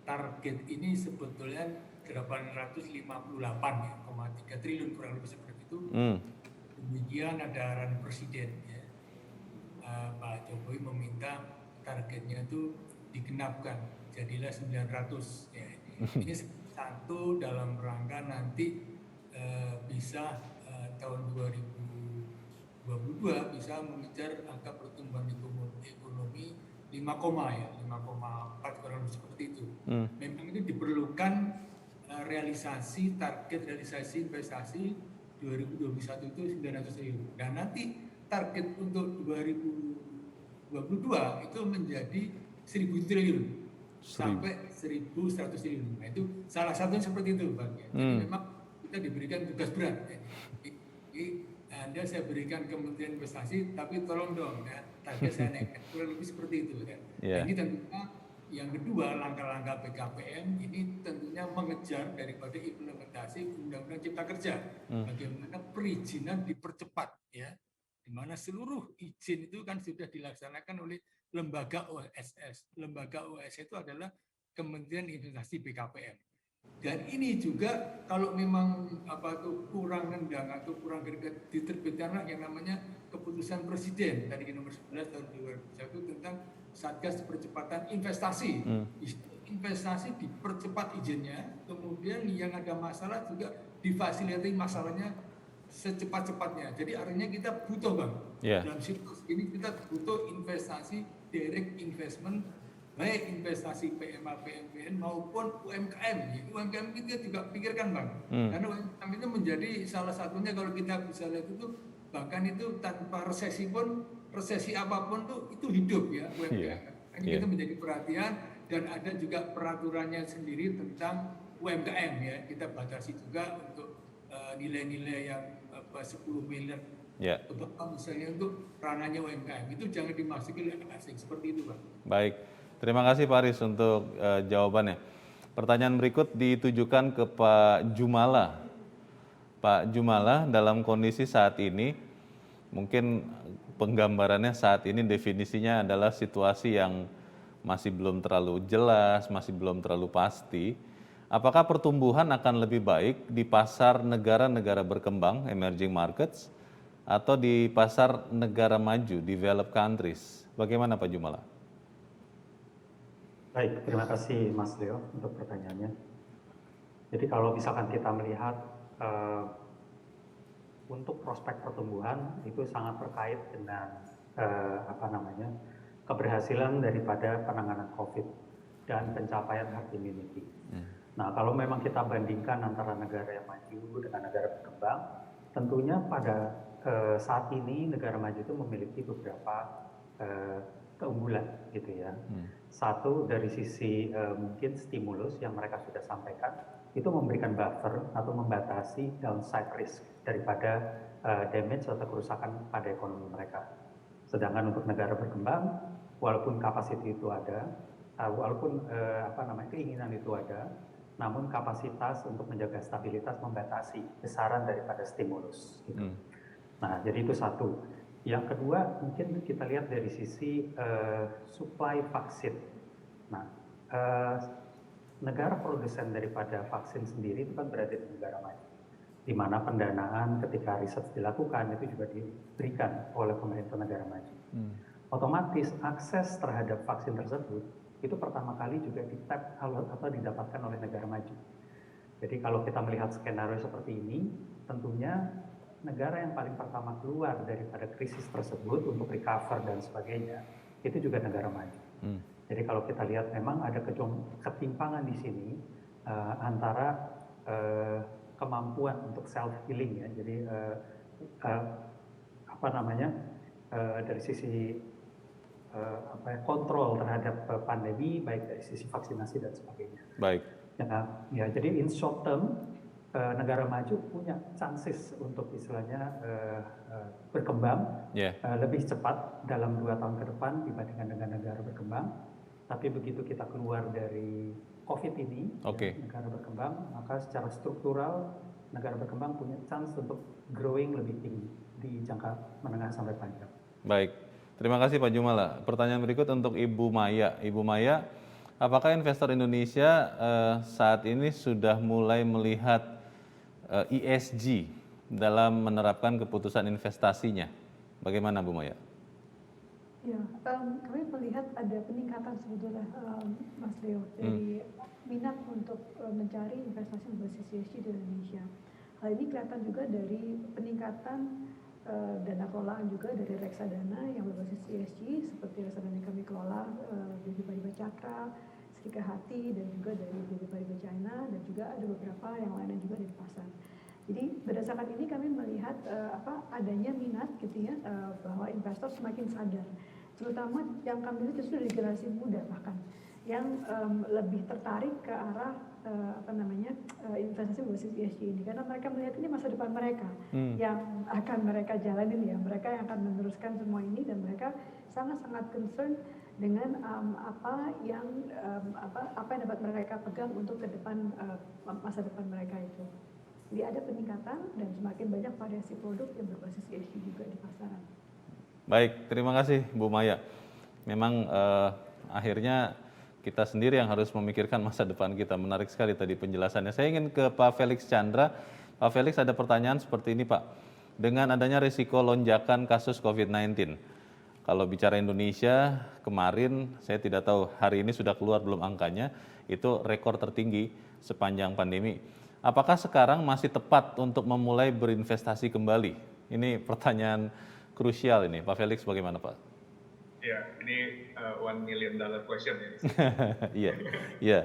target ini sebetulnya 858,3 triliun kurang lebih seperti itu. Demikian ada arahan Presiden ya. Pak Jokowi meminta targetnya itu digenapkan, jadilah 900 ya. Ini satu dalam rangka nanti bisa tahun 2022 bisa mengejar angka pertumbuhan ekonomi 5,4 kurang lebih seperti itu. Memang itu diperlukan realisasi target realisasi investasi 2021 itu 900 triliun. Dan nanti target untuk 2022 itu menjadi 1.000 triliun sampai 1.100 triliun. Nah, itu salah satunya seperti itu Bang. Jadi memang kita diberikan tugas berat. Anda saya berikan Kementerian Investasi, tapi tolong dong ya, target saya naikkan kurang lebih seperti itu kan. Ini tentunya yang kedua langkah-langkah BKPM ini tentunya mengejar daripada implementasi Undang-Undang Cipta Kerja. Bagaimana perizinan dipercepat ya, di mana seluruh izin itu kan sudah dilaksanakan oleh lembaga OSS. Lembaga OSS itu adalah Kementerian Investasi BKPM. Dan ini juga kalau memang kurang nendang atau kurang greget, diterbitkanlah yang namanya keputusan Presiden tadi nomor 11 tahun 2021 tentang Satgas Percepatan Investasi. Investasi dipercepat izinnya, kemudian yang ada masalah juga difasilitasi masalahnya secepat-cepatnya. Jadi artinya kita butuh Bang. Dalam siklus ini kita butuh investasi, direct investment, baik investasi PMA, PMBN maupun UMKM. UMKM kita juga pikirkan Bang. Karena UMKM itu menjadi salah satunya kalau kita bisa lihat itu bahkan itu tanpa resesi pun, resesi apapun tuh itu hidup ya UMKM. Ini kita menjadi perhatian dan ada juga peraturannya sendiri tentang UMKM ya. Kita batasi juga untuk nilai-nilai yang 10 miliar misalnya untuk ranahnya UMKM itu jangan dimasuki asing seperti itu Bang. Baik. Terima kasih Pak Aris untuk jawabannya. Pertanyaan berikut ditujukan ke Pak Jumala. Pak Jumala, dalam kondisi saat ini, mungkin penggambarannya saat ini definisinya adalah situasi yang masih belum terlalu jelas, masih belum terlalu pasti. Apakah pertumbuhan akan lebih baik di pasar negara-negara berkembang, emerging markets, atau di pasar negara maju, developed countries? Bagaimana Pak Jumala? Baik, terima kasih Mas Leo untuk pertanyaannya. Jadi kalau misalkan kita melihat untuk prospek pertumbuhan itu sangat terkait dengan keberhasilan daripada penanganan COVID dan pencapaian herd immunity. Nah, kalau memang kita bandingkan antara negara yang maju dengan negara berkembang, tentunya pada saat ini negara maju itu memiliki beberapa keunggulan gitu ya. Satu dari sisi mungkin stimulus yang mereka sudah sampaikan itu memberikan buffer atau membatasi downside risk daripada damage atau kerusakan pada ekonomi mereka. Sedangkan untuk negara berkembang, walaupun kapasiti itu ada, walaupun keinginan itu ada, namun kapasitas untuk menjaga stabilitas membatasi besaran daripada stimulus. Gitu. Nah, jadi itu satu. Yang kedua, mungkin kita lihat dari sisi supply vaksin. Nah, negara produsen daripada vaksin sendiri itu kan berada di negara maju, di mana pendanaan ketika riset dilakukan itu juga diberikan oleh pemerintah negara maju. Otomatis akses terhadap vaksin tersebut itu pertama kali juga ditap atau didapatkan oleh negara maju. Jadi kalau kita melihat skenario seperti ini, tentunya negara yang paling pertama keluar daripada krisis tersebut untuk recover dan sebagainya, itu juga negara maju. Jadi kalau kita lihat memang ada ketimpangan di sini antara kemampuan untuk self healing ya. Jadi dari sisi kontrol terhadap pandemi, baik dari sisi vaksinasi dan sebagainya. Baik. Ya, jadi in short term negara maju punya chances untuk istilahnya berkembang lebih cepat dalam 2 tahun ke depan dibandingkan dengan negara berkembang. Tapi begitu kita keluar dari COVID ini, negara berkembang, maka secara struktural negara berkembang punya chance untuk growing lebih tinggi di jangka menengah sampai panjang. Baik. Terima kasih Pak Jumala. Pertanyaan berikut untuk Ibu Maya. Ibu Maya, apakah investor Indonesia saat ini sudah mulai melihat ESG dalam menerapkan keputusan investasinya? Bagaimana Bu Maya? Ya, kami melihat ada peningkatan sebetulnya Mas Leo dari minat untuk mencari investasi berbasis ESG di Indonesia. Hal ini kelihatan juga dari peningkatan dana kelolaan juga dari reksadana yang berbasis ESG seperti reksadana yang kami kelola BNP Paribas Cakra, Serika Hati, dan juga dari BNP Paribas China, dan juga ada beberapa yang lainnya juga di pasar. Jadi berdasarkan ini kami melihat adanya minat gitu ya, bahwa investor semakin sadar, terutama yang kami lihat justru dari generasi muda bahkan yang lebih tertarik ke arah investasi berbasis ESG ini, karena mereka melihat ini masa depan mereka yang akan mereka jalanin ya, mereka yang akan meneruskan semua ini, dan mereka sangat-sangat concern dengan apa yang dapat mereka pegang untuk ke depan masa depan mereka itu. Jadi ada peningkatan dan semakin banyak variasi produk yang berbasis ESG juga di pasaran. Baik, terima kasih Bu Maya. Memang akhirnya kita sendiri yang harus memikirkan masa depan kita. Menarik sekali tadi penjelasannya. Saya ingin ke Pak Felix Chandra. Pak Felix, ada pertanyaan seperti ini Pak. Dengan adanya risiko lonjakan kasus COVID-19, kalau bicara Indonesia, kemarin saya tidak tahu hari ini sudah keluar belum angkanya, itu rekor tertinggi sepanjang pandemi. Apakah sekarang masih tepat untuk memulai berinvestasi kembali? Ini pertanyaan krusial ini. Pak Felix, bagaimana Pak? Ya, ini $1 million question ya. Iya.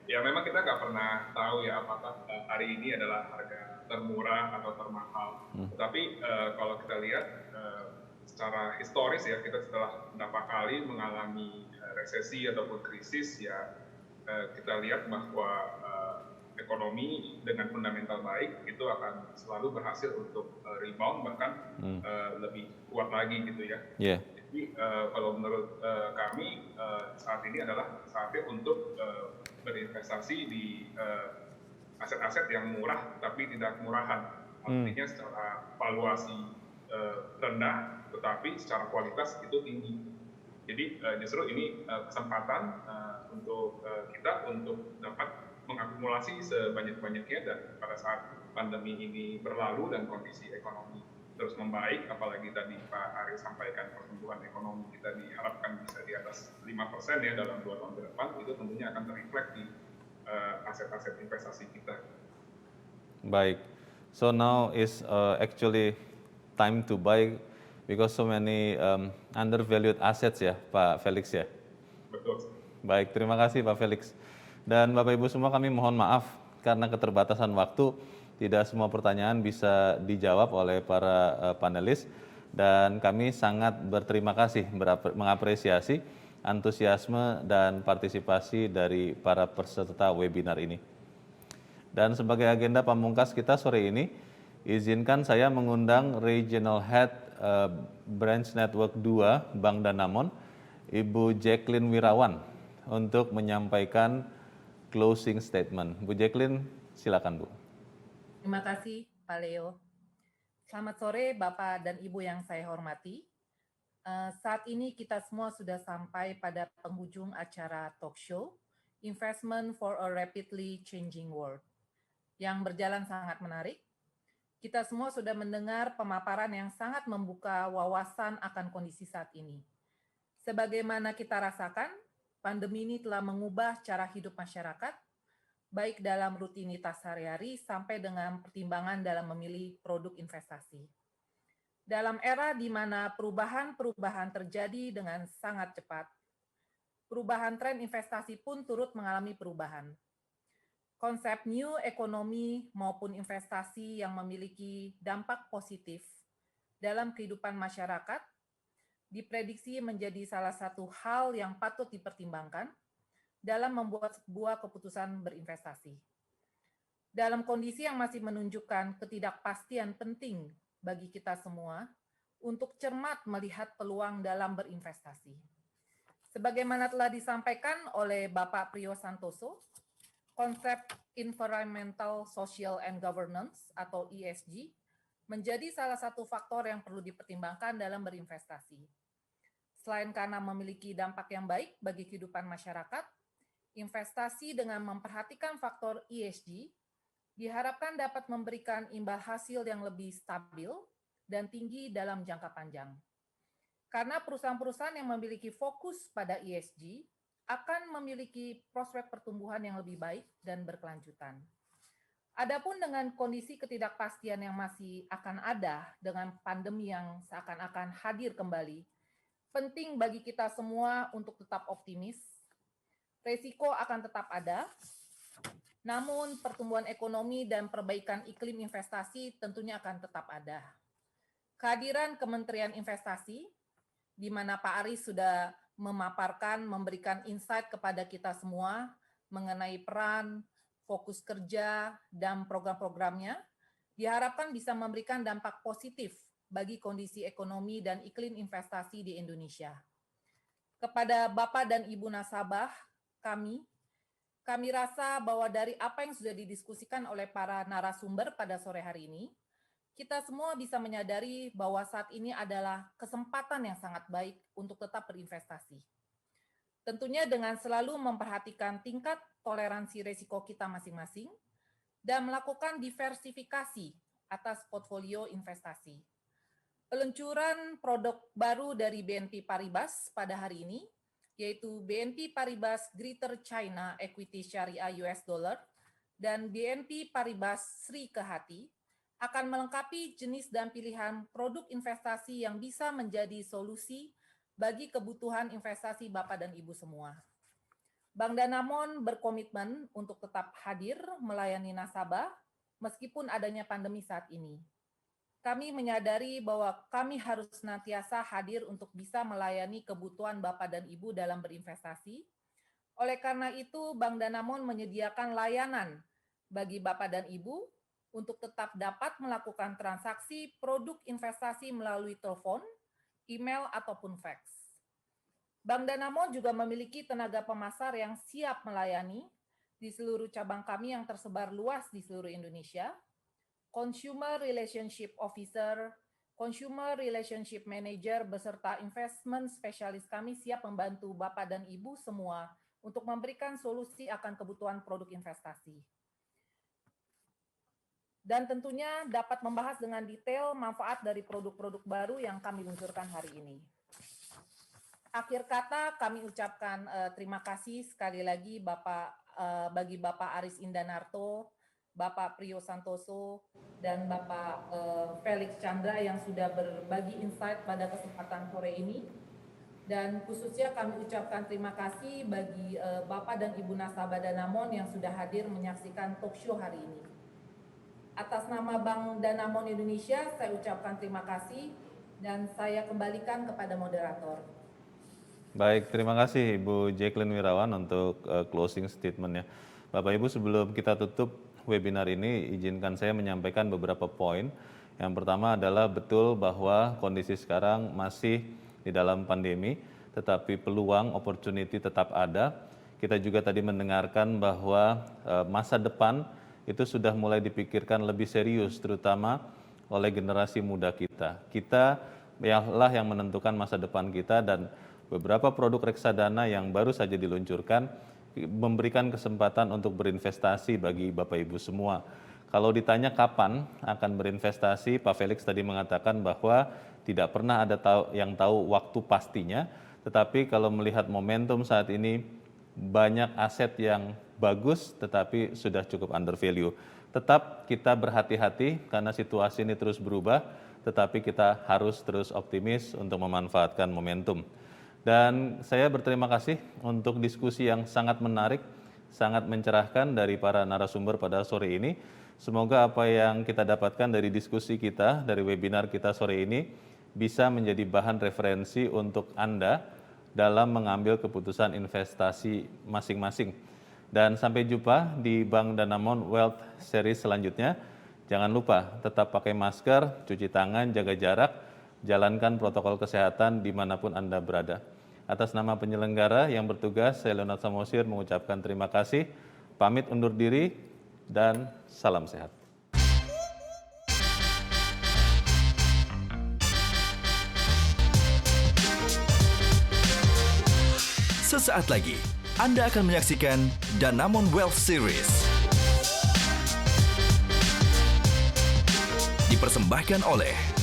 Ya, memang kita nggak pernah tahu ya apakah hari ini adalah harga termurah atau termahal. Tetapi kalau kita lihat secara historis ya, kita setelah beberapa kali mengalami resesi ataupun krisis ya, kita lihat bahwa ekonomi dengan fundamental baik itu akan selalu berhasil untuk rebound, bahkan lebih kuat lagi gitu ya. Jadi kalau menurut kami saat ini adalah saatnya untuk berinvestasi di aset-aset yang murah tapi tidak murahan. Artinya secara valuasi rendah tetapi secara kualitas itu tinggi. Jadi justru ini kesempatan untuk kita untuk dapat mengakumulasi sebanyak-banyaknya, dan pada saat pandemi ini berlalu dan kondisi ekonomi terus membaik, apalagi tadi Pak Aris sampaikan pertumbuhan ekonomi kita diharapkan bisa di atas 5% ya dalam 2 tahun ke depan, itu tentunya akan terreflek di aset-aset investasi kita. Baik, so now is actually time to buy because so many undervalued assets ya Pak Felix ya? Betul. Baik, terima kasih Pak Felix. Dan Bapak Ibu semua, kami mohon maaf karena keterbatasan waktu, tidak semua pertanyaan bisa dijawab oleh para panelis, dan kami sangat berterima kasih, mengapresiasi antusiasme dan partisipasi dari para peserta webinar ini. Dan sebagai agenda pamungkas kita sore ini, izinkan saya mengundang Regional Head Branch Network 2 Bank Danamon, Ibu Jacqueline Wirawan, untuk menyampaikan closing statement. Bu Jacqueline, silakan Bu. Terima kasih Pak Leo. Selamat sore Bapak dan Ibu yang saya hormati. Saat ini kita semua sudah sampai pada penghujung acara talk show Investment for a Rapidly Changing World yang berjalan sangat menarik. Kita semua sudah mendengar pemaparan yang sangat membuka wawasan akan kondisi saat ini. Sebagaimana kita rasakan, pandemi ini telah mengubah cara hidup masyarakat, baik dalam rutinitas sehari-hari sampai dengan pertimbangan dalam memilih produk investasi. Dalam era di mana perubahan-perubahan terjadi dengan sangat cepat, perubahan tren investasi pun turut mengalami perubahan. konsep new economy maupun investasi yang memiliki dampak positif dalam kehidupan masyarakat diprediksi menjadi salah satu hal yang patut dipertimbangkan dalam membuat sebuah keputusan berinvestasi. Dalam kondisi yang masih menunjukkan ketidakpastian penting bagi kita semua untuk cermat melihat peluang dalam berinvestasi. Sebagaimana telah disampaikan oleh Bapak Priyo Santoso, konsep Environmental, Social, and Governance atau ESG menjadi salah satu faktor yang perlu dipertimbangkan dalam berinvestasi. Selain karena memiliki dampak yang baik bagi kehidupan masyarakat, investasi dengan memperhatikan faktor ESG diharapkan dapat memberikan imbal hasil yang lebih stabil dan tinggi dalam jangka panjang. Karena perusahaan-perusahaan yang memiliki fokus pada ESG akan memiliki prospek pertumbuhan yang lebih baik dan berkelanjutan. Adapun dengan kondisi ketidakpastian yang masih akan ada dengan pandemi yang seakan-akan hadir kembali, penting bagi kita semua untuk tetap optimis. Resiko akan tetap ada, namun pertumbuhan ekonomi dan perbaikan iklim investasi tentunya akan tetap ada. Kehadiran Kementerian Investasi, di mana Pak Aris sudah memaparkan, memberikan insight kepada kita semua mengenai peran, fokus kerja, dan program-programnya, diharapkan bisa memberikan dampak positif bagi kondisi ekonomi dan iklim investasi di Indonesia. Kepada Bapak dan Ibu nasabah, kami rasa bahwa dari apa yang sudah didiskusikan oleh para narasumber pada sore hari ini, kita semua bisa menyadari bahwa saat ini adalah kesempatan yang sangat baik untuk tetap berinvestasi. Tentunya dengan selalu memperhatikan tingkat toleransi risiko kita masing-masing dan melakukan diversifikasi atas portfolio investasi. Peluncuran produk baru dari BNP Paribas pada hari ini, yaitu BNP Paribas Greater China Equity Syariah US Dollar dan BNP Paribas Sri Kehati, akan melengkapi jenis dan pilihan produk investasi yang bisa menjadi solusi bagi kebutuhan investasi Bapak dan Ibu semua. Bank Danamon berkomitmen untuk tetap hadir melayani nasabah meskipun adanya pandemi saat ini. Kami menyadari bahwa kami harus senantiasa hadir untuk bisa melayani kebutuhan Bapak dan Ibu dalam berinvestasi. Oleh karena itu, Bank Danamon menyediakan layanan bagi Bapak dan Ibu untuk tetap dapat melakukan transaksi produk investasi melalui telepon, email, ataupun fax. Bank Danamon juga memiliki tenaga pemasar yang siap melayani di seluruh cabang kami yang tersebar luas di seluruh Indonesia. Consumer Relationship Officer, Consumer Relationship Manager, beserta investment specialist kami siap membantu Bapak dan Ibu semua untuk memberikan solusi akan kebutuhan produk investasi. Dan tentunya dapat membahas dengan detail manfaat dari produk-produk baru yang kami luncurkan hari ini. Akhir kata kami ucapkan terima kasih sekali lagi bagi Bapak Aris Indanarto, Bapak Priyo Santoso, dan Bapak Felix Chandra yang sudah berbagi insight pada kesempatan sore ini. Dan khususnya kami ucapkan terima kasih bagi Bapak dan Ibu nasabah Danamon yang sudah hadir menyaksikan talk show hari ini. Atas nama Bank Danamon Indonesia, saya ucapkan terima kasih dan saya kembalikan kepada moderator. Baik, terima kasih Ibu Jacqueline Wirawan untuk closing statement-nya. Bapak Ibu, sebelum kita tutup webinar ini, izinkan saya menyampaikan beberapa poin. Yang pertama adalah betul bahwa kondisi sekarang masih di dalam pandemi, tetapi peluang, opportunity tetap ada. Kita juga tadi mendengarkan bahwa masa depan itu sudah mulai dipikirkan lebih serius, terutama oleh generasi muda kita. Kita lah yang menentukan masa depan kita, dan beberapa produk reksadana yang baru saja diluncurkan memberikan kesempatan untuk berinvestasi bagi Bapak Ibu semua. Kalau ditanya kapan akan berinvestasi, Pak Felix tadi mengatakan bahwa tidak pernah ada yang tahu waktu pastinya, tetapi kalau melihat momentum saat ini, banyak aset yang bagus tetapi sudah cukup under value. Tetap kita berhati-hati karena situasi ini terus berubah, tetapi kita harus terus optimis untuk memanfaatkan momentum. Dan saya berterima kasih untuk diskusi yang sangat menarik sangat mencerahkan dari para narasumber pada sore ini. Semoga apa yang kita dapatkan dari diskusi kita, dari webinar kita sore ini, bisa menjadi bahan referensi untuk Anda dalam mengambil keputusan investasi masing-masing. Dan sampai jumpa di Bank Danamon Wealth Series selanjutnya. Jangan lupa tetap pakai masker, cuci tangan, jaga jarak, jalankan protokol kesehatan dimanapun Anda berada. Atas nama penyelenggara yang bertugas, saya Leonard Samosir mengucapkan terima kasih, pamit undur diri, dan salam sehat. Sesaat lagi, Anda akan menyaksikan Danamon Wealth Series. Dipersembahkan oleh